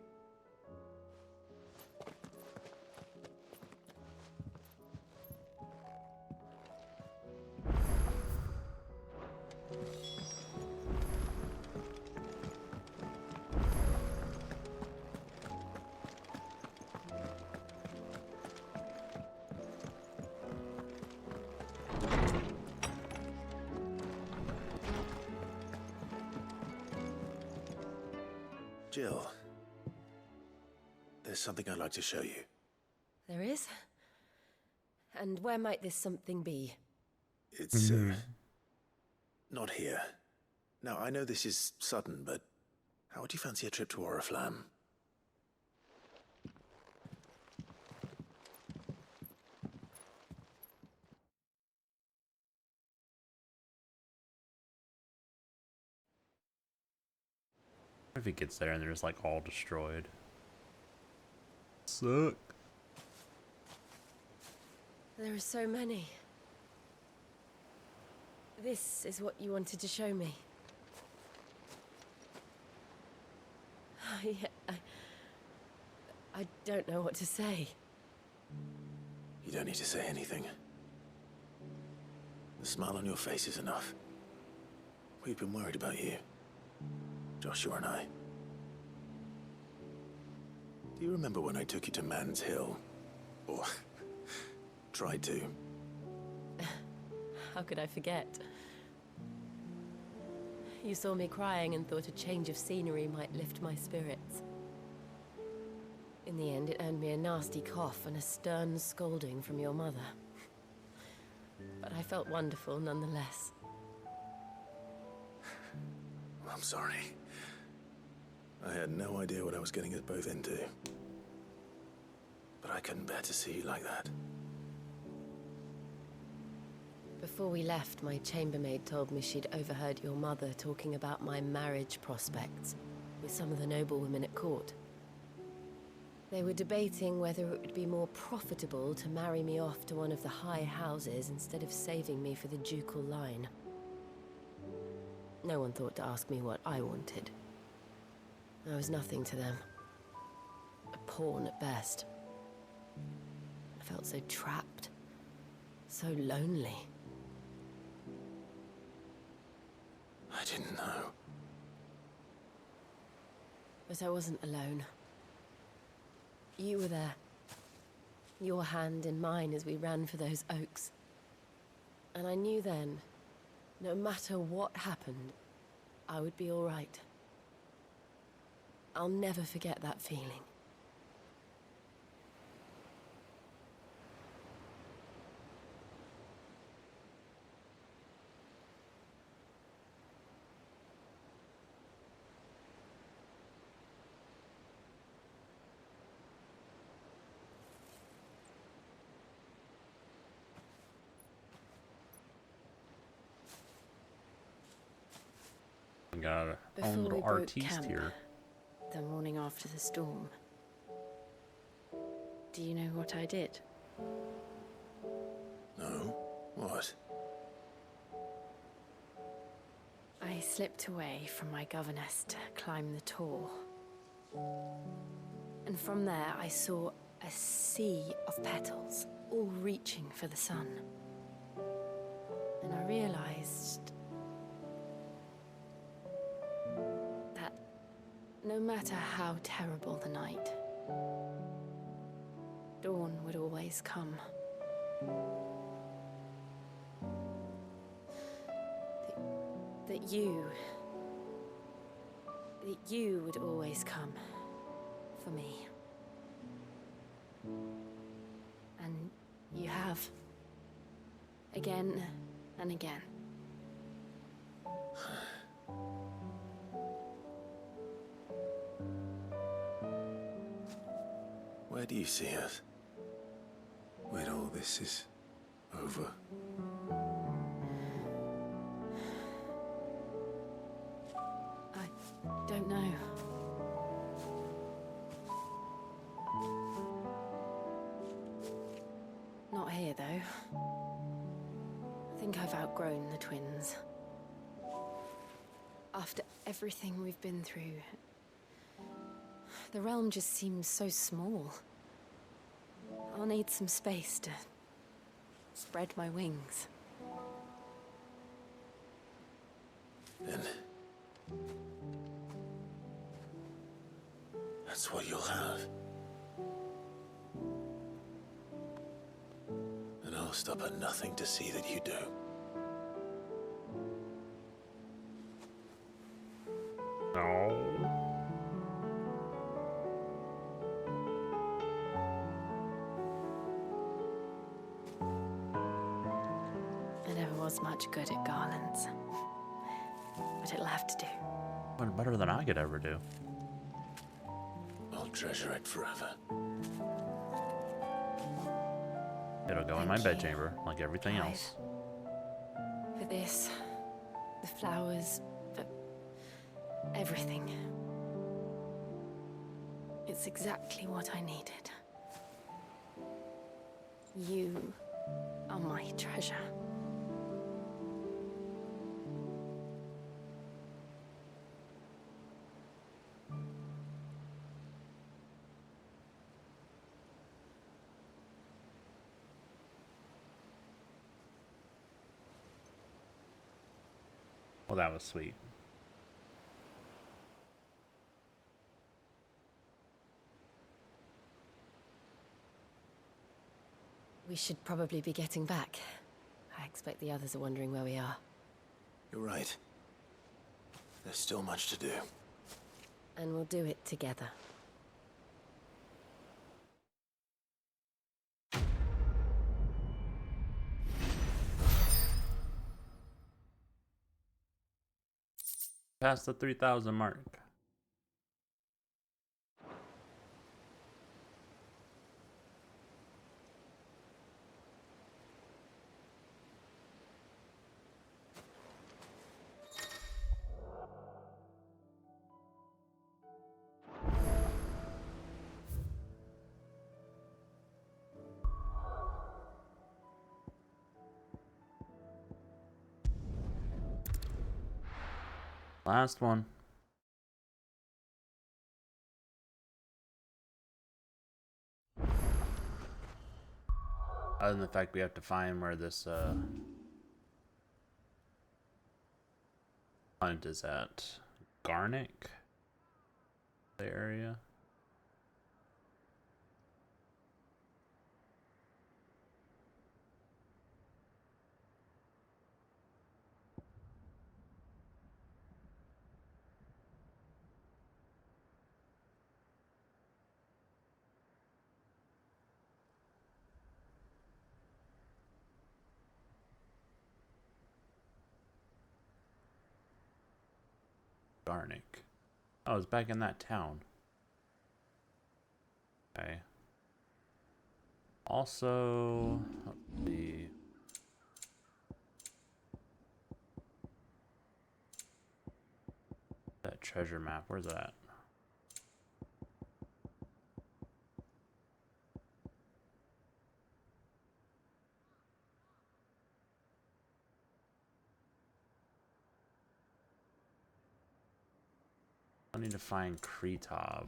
Jill, there's something I'd like to show you. There is? And where might this something be? It's, not here. Now, I know this is sudden, but how would you fancy a trip to Oriflamme? What if he gets there and they're just like all destroyed? Suck. There are so many. This is what you wanted to show me. I don't know what to say. You don't need to say anything. The smile on your face is enough. We've been worried about you, Joshua and I. Do you remember when I took you to Man's Hill? Or tried to? How could I forget? You saw me crying and thought a change of scenery might lift my spirits. In the end, it earned me a nasty cough and a stern scolding from your mother. But I felt wonderful nonetheless. I'm sorry. I had no idea what I was getting us both into. But I couldn't bear to see you like that. Before we left, my chambermaid told me she'd overheard your mother talking about my marriage prospects with some of the noblewomen at court. They were debating whether it would be more profitable to marry me off to one of the high houses instead of saving me for the ducal line. No one thought to ask me what I wanted. I was nothing to them. A pawn at best. I felt so trapped, so lonely. I didn't know. But I wasn't alone. You were there. Your hand in mine as we ran for those oaks. And I knew then, no matter what happened, I would be all right. I'll never forget that feeling. Got our Before own we little broke artiste camp, here. the morning after the storm, do you know what I did? No? What? I slipped away from my governess to climb the tor. And from there I saw a sea of petals, all reaching for the sun. And I realized that no matter how terrible the night, dawn would always come. That you would always come for me. And you have. Again and again. Where do you see us? When all this is over? I don't know. Not here, though. I think I've outgrown the twins. After everything we've been through, the realm just seems so small. I'll need some space to spread my wings. Then that's what you'll have. And I'll stop at nothing to see that you do. No. was much good at garlands. But it'll have to do. Went better than I could ever do. I'll treasure it forever. It'll go in my bedchamber, like everything else. For this, the flowers, for everything. It's exactly what I needed. You are my treasure. Well, that was sweet. We should probably be getting back. I expect the others are wondering where we are. You're right. There's still much to do. And we'll do it together. Past the 3,000 mark. Last one. Other than the fact we have to find where this hunt is at. Garnick? The area? Garnick. Oh, it's back in that town. Okay. Also, let's see. That treasure map, where's that? I need to find Kretov.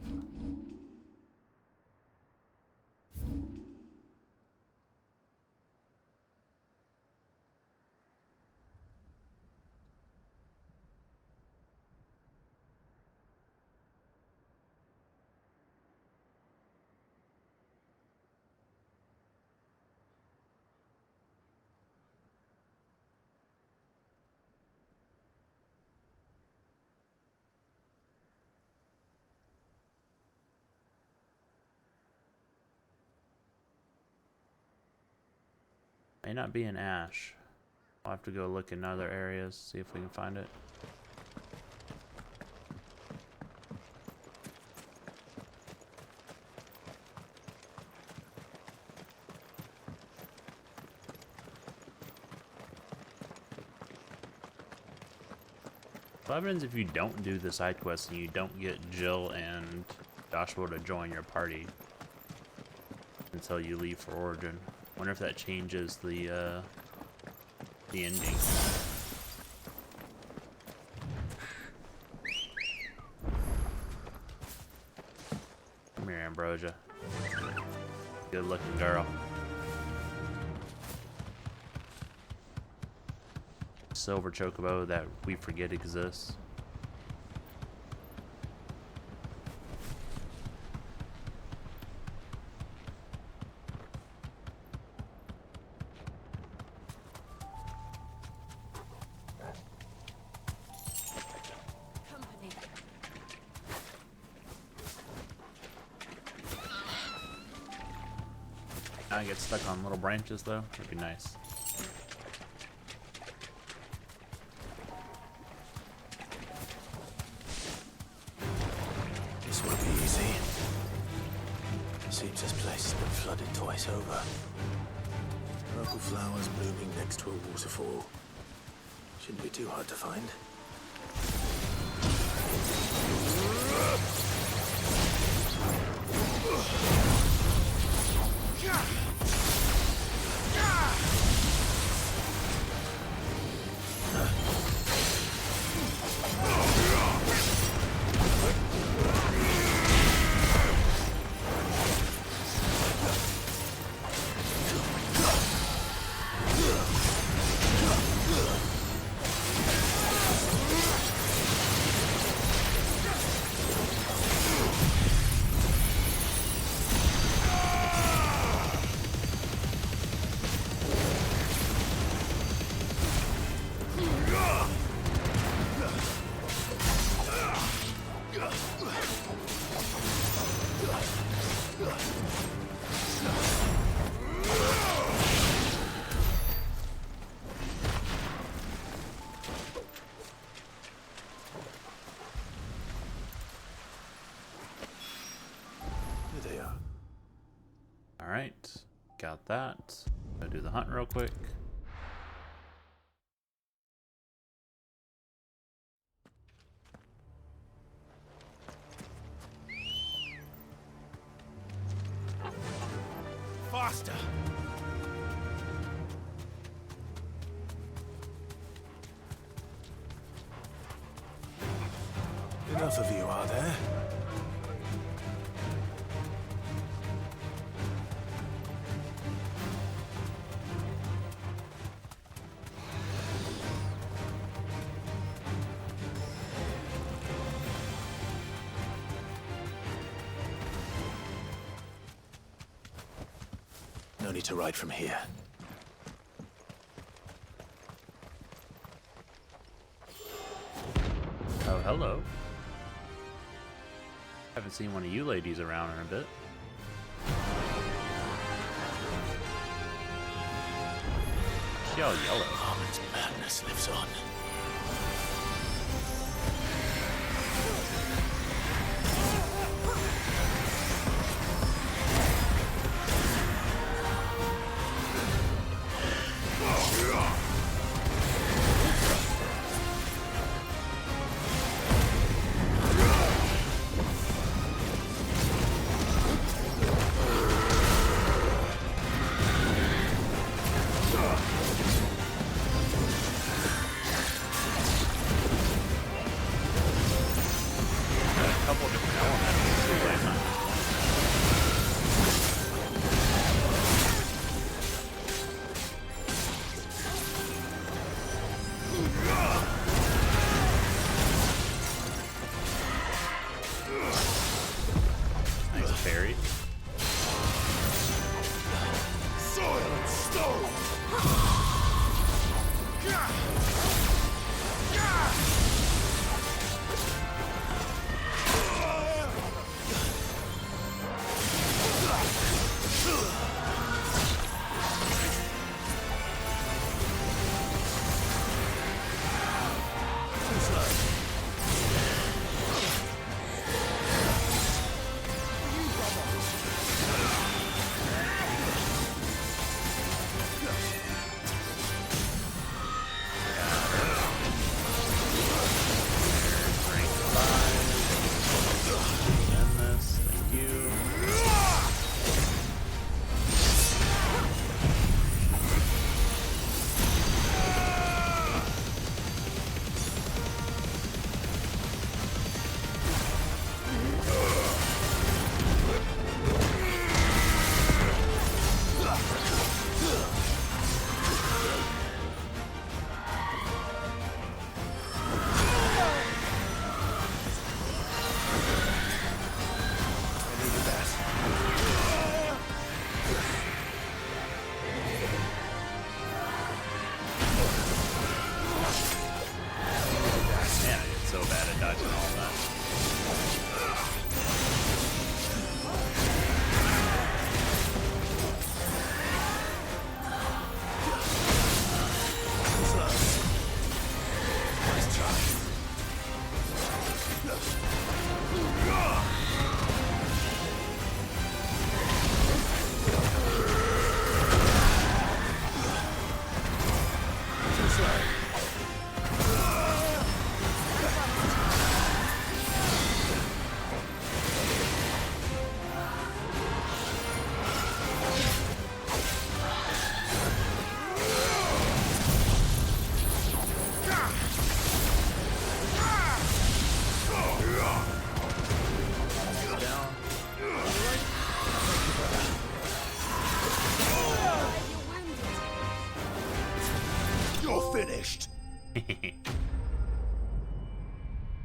May not be in Ash. I'll have to go look in other areas, see if we can find it. What happens if you don't do the side quest and you don't get Jill and Joshua to join your party until you leave for Origin? Wonder if that changes the ending. Come here, Ambrosia. Good looking girl. Silver chocobo that we forget exists. I get stuck on little branches though. That'd be nice. seems this place has been flooded twice over. Purple flowers blooming next to a waterfall. Shouldn't be too hard to find. Alright, got that. Gonna do the hunt real quick. Faster! Enough of you, are there? No need to ride from here. Oh, hello. Haven't seen one of you ladies around in a bit. She all yellow. Harmon's madness lives on.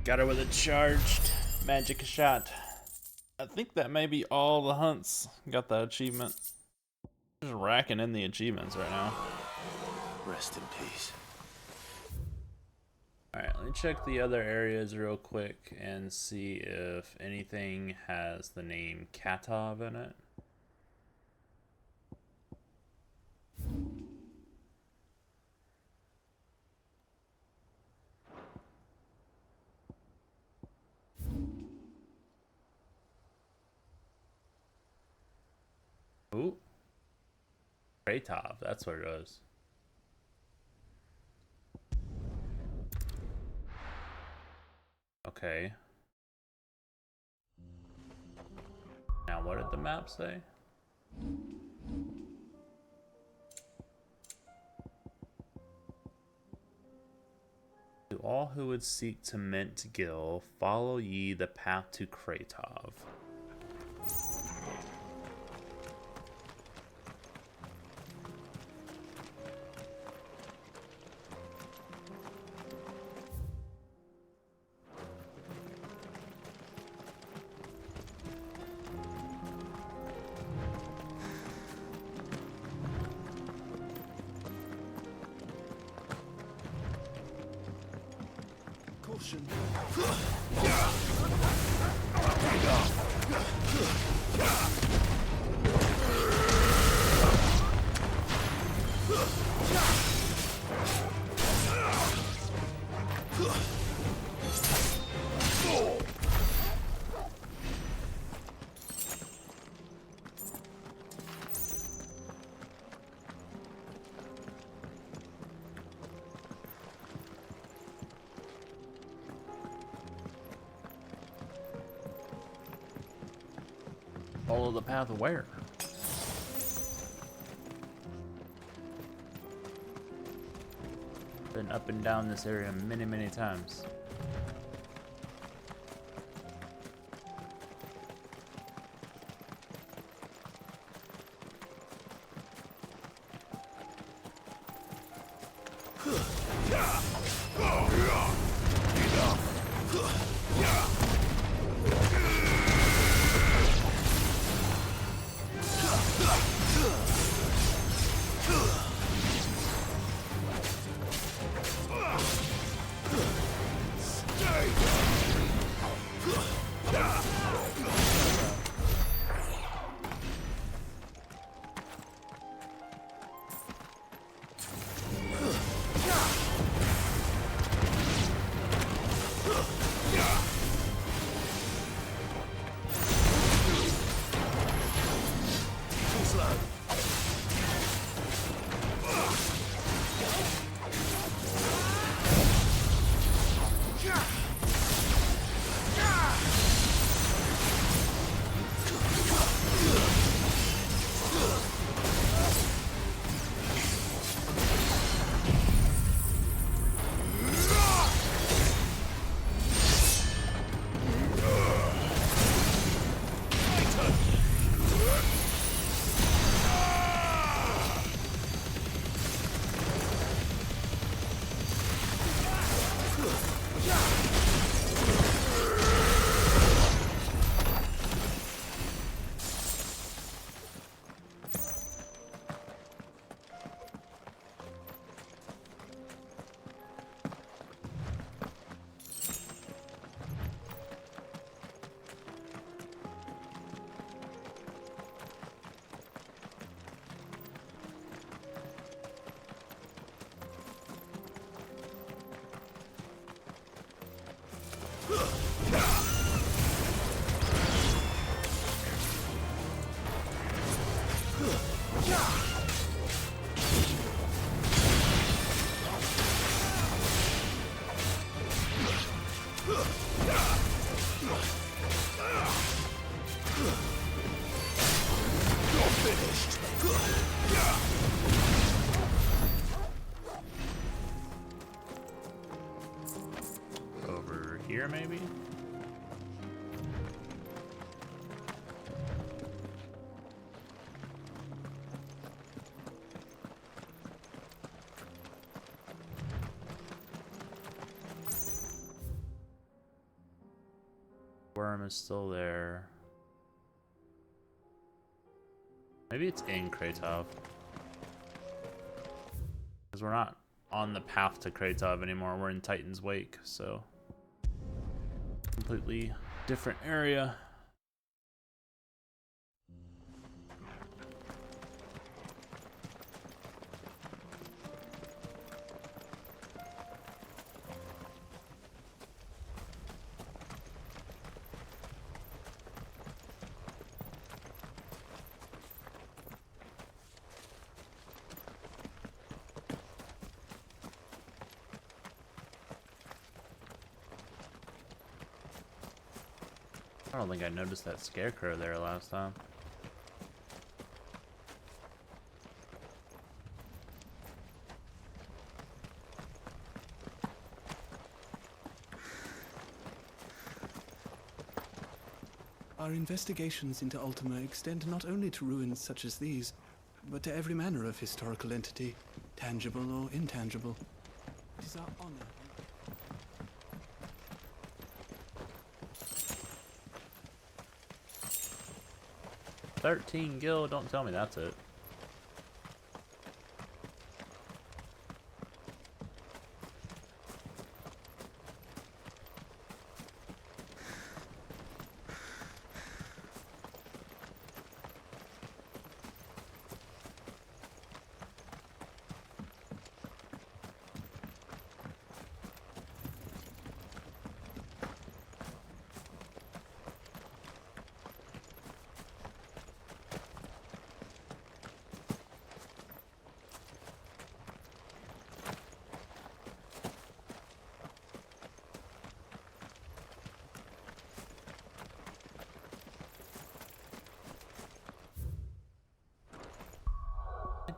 Got her with a charged magic shot. I think that may be all the hunts got the achievement. Just racking in the achievements right now. Rest in peace. Alright, let me check the other areas real quick and see if anything has the name Katov in it. Ooh. Kratov, that's what it is. Okay. Now what did the map say? To all who would seek to mint Gil, follow ye the path to Kratov. Follow the path where? Been up and down this area many, many times. Over here, maybe? Worm is still there. Maybe it's in Kratov. Because we're not on the path to Kratov anymore. We're in Titan's Wake, so completely different area. I don't think I noticed that scarecrow there last time. Our investigations into Ultima extend not only to ruins such as these, but to every manner of historical entity, tangible or intangible. It is our honor. 13 gil, don't tell me that's it.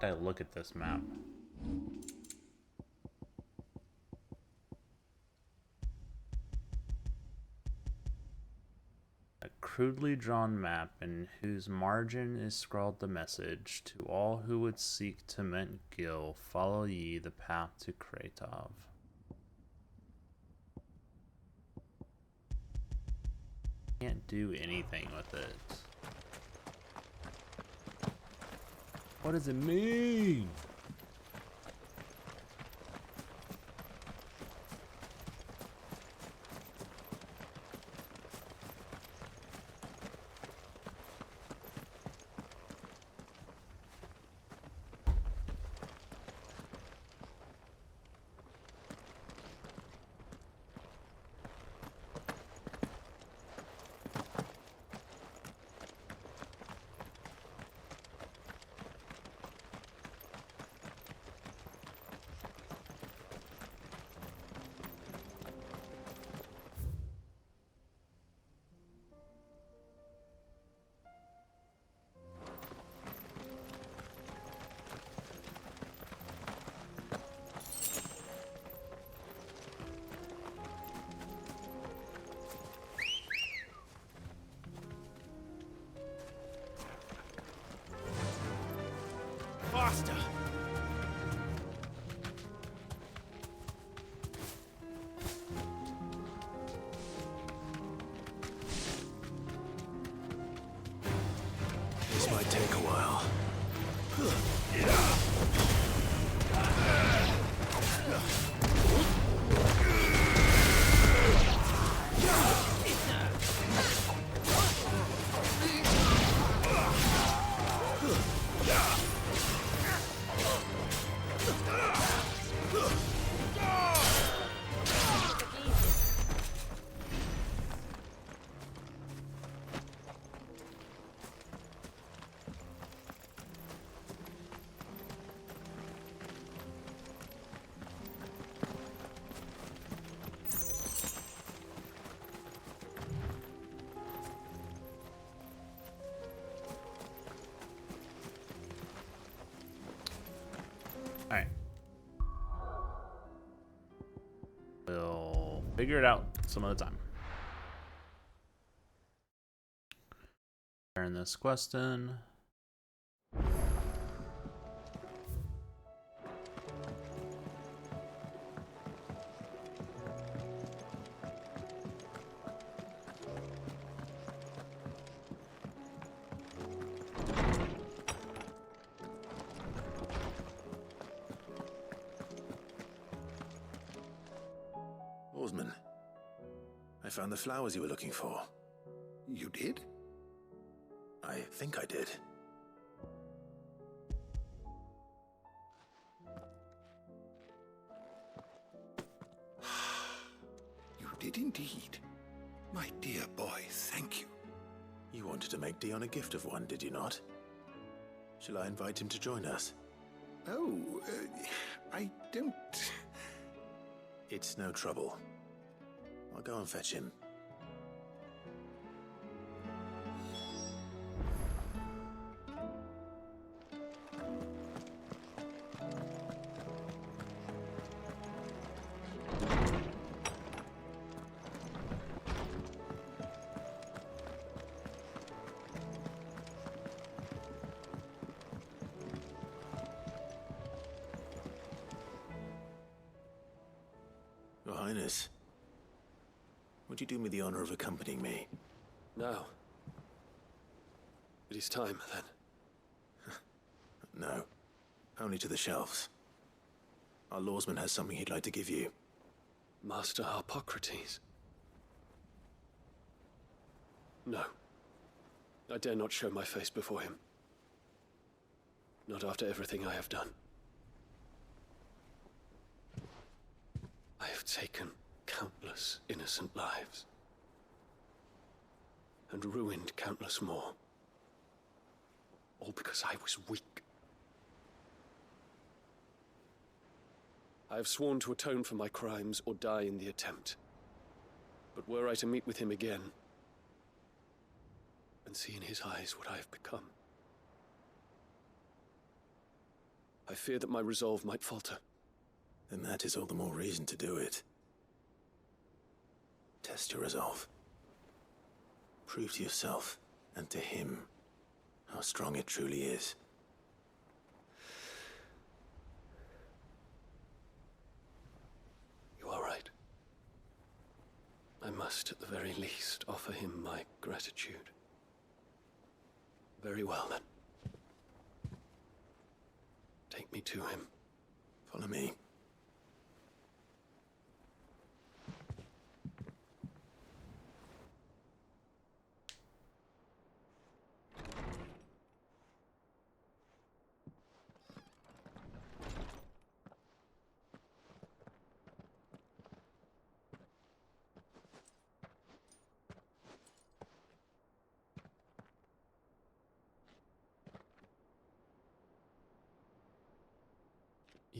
I look at this map. A crudely drawn map in whose margin is scrawled the message, to all who would seek to mend Gil, follow ye the path to Kratov. Can't do anything with it. What does it mean? Faster! This might take a while. Alright. We'll figure it out some other time. Turn this quest in. I found the flowers you were looking for. You did? I think I did. You did indeed. My dear boy, thank you. You wanted to make Dion a gift of one, did you not? Shall I invite him to join us? Oh, I don't... It's no trouble. I'll go and fetch him. Your Highness, would you do me the honor of accompanying me? Now. It is time, then. No, only to the shelves. Our lawsman has something he'd like to give you. Master Harpocrates. No. I dare not show my face before him. Not after everything I have done. I have taken countless innocent lives. And ruined countless more. All because I was weak. I have sworn to atone for my crimes or die in the attempt. But were I to meet with him again, and see in his eyes what I have become, I fear that my resolve might falter. Then that is all the more reason to do it. Test your resolve. Prove to yourself, and to him, how strong it truly is. You are right. I must, at the very least, offer him my gratitude. Very well, then. Take me to him. Follow me.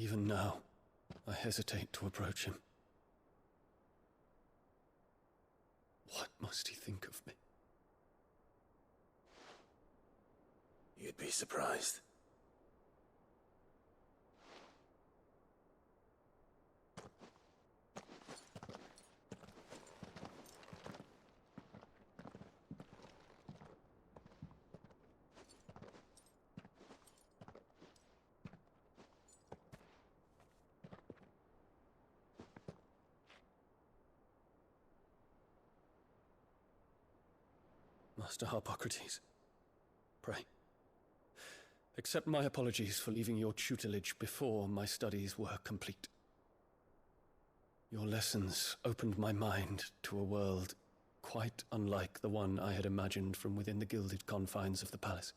Even now, I hesitate to approach him. What must he think of me? You'd be surprised. Master Harpocrates, pray, accept my apologies for leaving your tutelage before my studies were complete. Your lessons opened my mind to a world quite unlike the one I had imagined from within the gilded confines of the palace.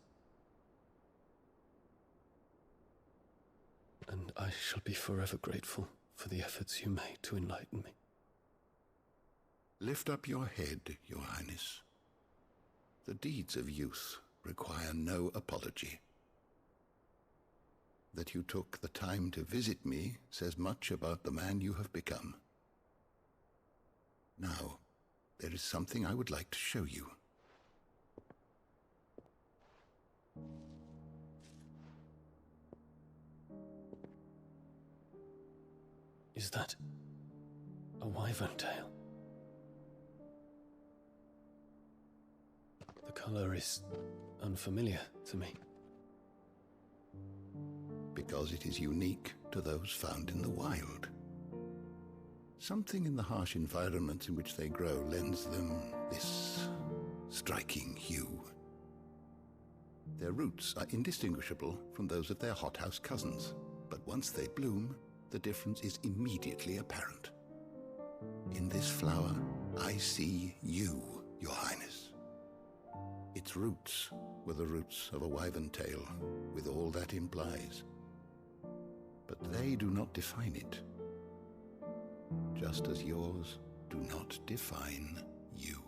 And I shall be forever grateful for the efforts you made to enlighten me. Lift up your head, Your Highness. The deeds of youth require no apology. That you took the time to visit me says much about the man you have become. Now, there is something I would like to show you. Is that a wyvern tail? The color is unfamiliar to me. Because it is unique to those found in the wild. Something in the harsh environments in which they grow lends them this striking hue. Their roots are indistinguishable from those of their hothouse cousins, but once they bloom, the difference is immediately apparent. In this flower, I see you, Your Highness. Its roots were the roots of a wyvern tale, with all that implies. But they do not define it, just as yours do not define you.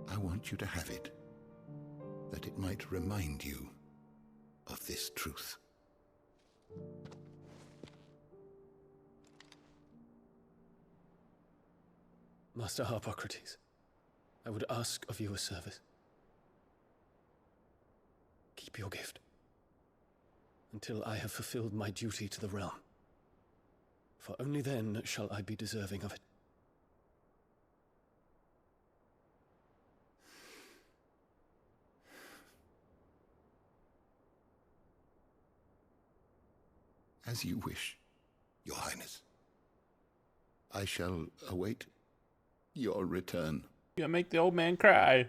I want you to have it, that it might remind you of this truth. Master Harpocrates, I would ask of you a service. Keep your gift until I have fulfilled my duty to the realm, for only then shall I be deserving of it. As you wish, Your Highness. I shall await your return. You gonna make the old man cry.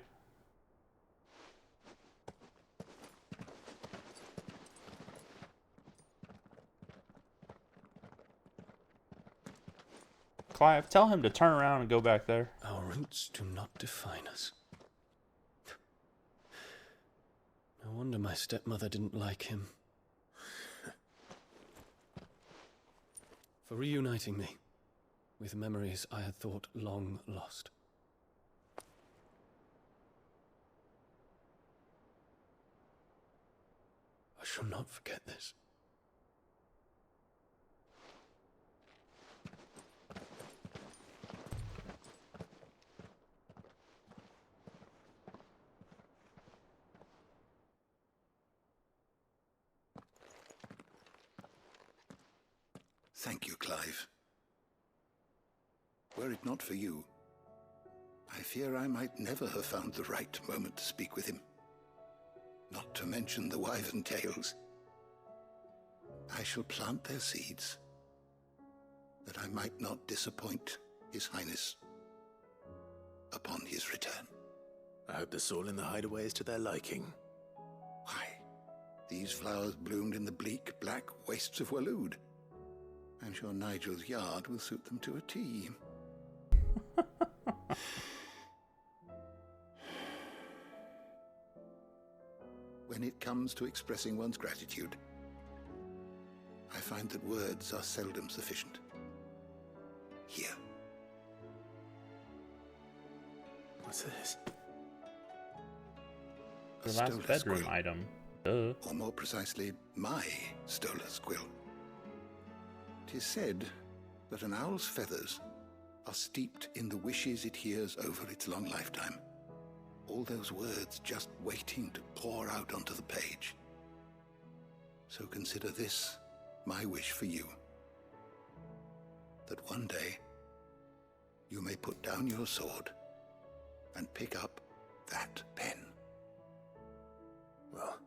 Clive, tell him to turn around and go back there. Our roots do not define us. No wonder my stepmother didn't like him. For reuniting me with memories I had thought long lost. I shall not forget this. Thank you, Clive. Were it not for you, I fear I might never have found the right moment to speak with him. Not to mention the wyvern tales. I shall plant their seeds, that I might not disappoint His Highness upon his return. I hope the soul in the hideaway is to their liking. Why, these flowers bloomed in the bleak, black wastes of Waloed. I'm sure Nigel's yard will suit them to a T. When it comes to expressing one's gratitude, I find that words are seldom sufficient. Here. What's this? The last bedroom item. Duh. Or more precisely, my Stolas quill. 'Tis said that an owl's feathers are steeped in the wishes it hears over its long lifetime. All those words just waiting to pour out onto the page. So consider this my wish for you. That one day you may put down your sword and pick up that pen. Well,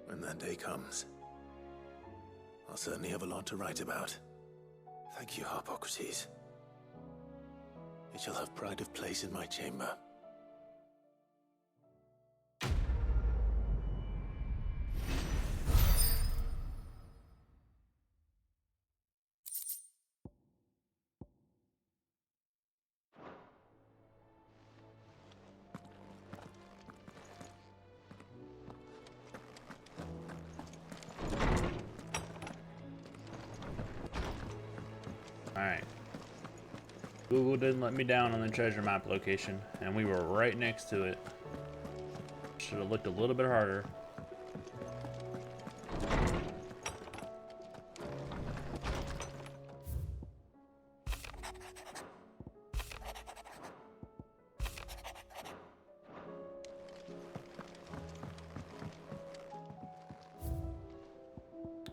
when that day comes, I'll certainly have a lot to write about. Thank you, Harpocrates. It shall have pride of place in my chamber. Alright. Google didn't let me down on the treasure map location, and we were right next to it. Should have looked a little bit harder.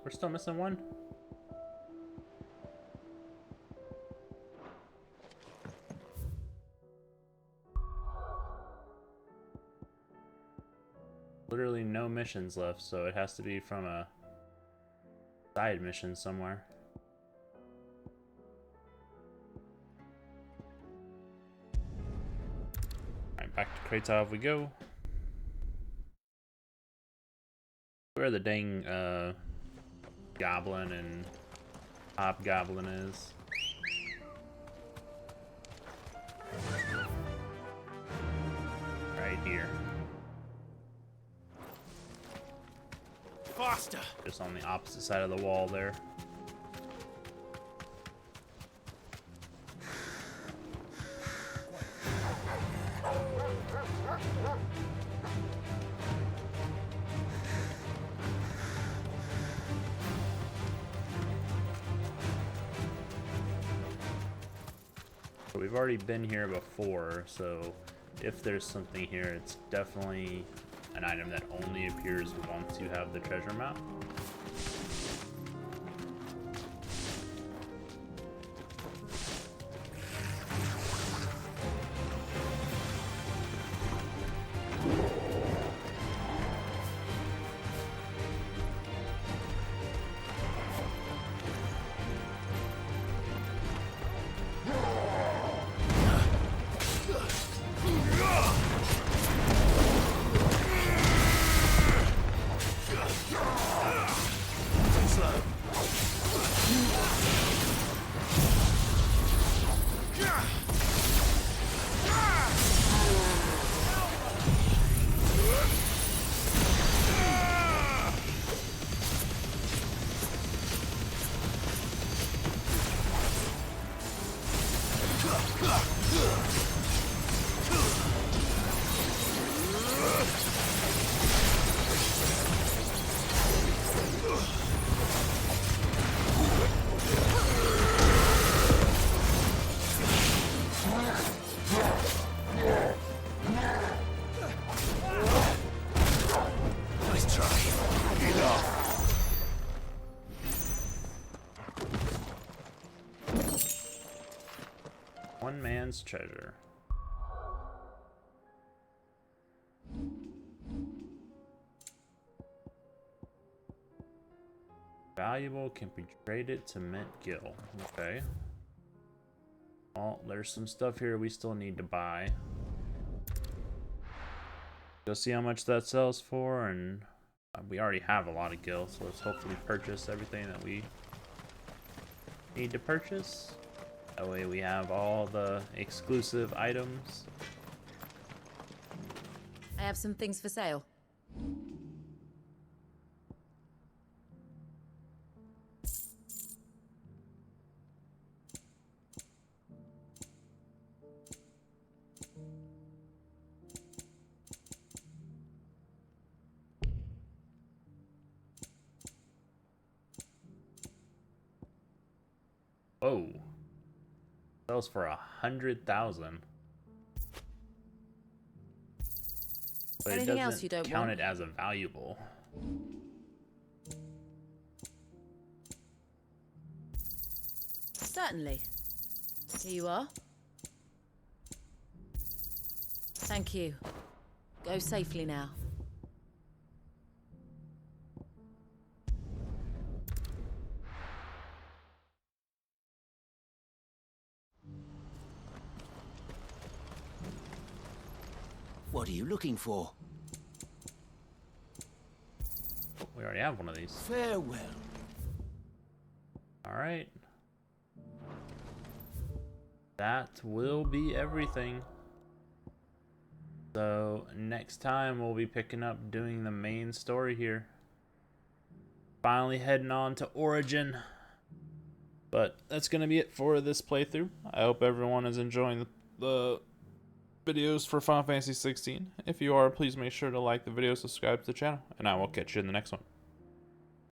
We're still missing one. Literally no missions left, so it has to be from a side mission somewhere. Alright, back to Kratov we go. Where are the dang goblin and hobgoblin is. Right here. Faster! Just on the opposite side of the wall there. We've already been here before, so if there's something here, it's definitely an item that only appears once you have the treasure map. Nice try. One man's treasure. Valuable can be traded to mint gil. Okay. Well, there's some stuff here we still need to buy. Go see how much that sells for, and we already have a lot of gil, so let's hopefully purchase everything that we need to purchase. That way we have all the exclusive items. I have some things for sale. Whoa. Sells for 100,000. But Anything it else doesn't you don't count want? it as a valuable. Certainly. Here you are. Thank you. Go safely now. What are you looking for? We already have one of these. Farewell. Alright. That will be everything. So next time we'll be picking up doing the main story here. Finally heading on to Origin. But that's going to be it for this playthrough. I hope everyone is enjoying the videos for Final Fantasy XVI. If you are, please make sure to like the video, subscribe to the channel, and I will catch you in the next one.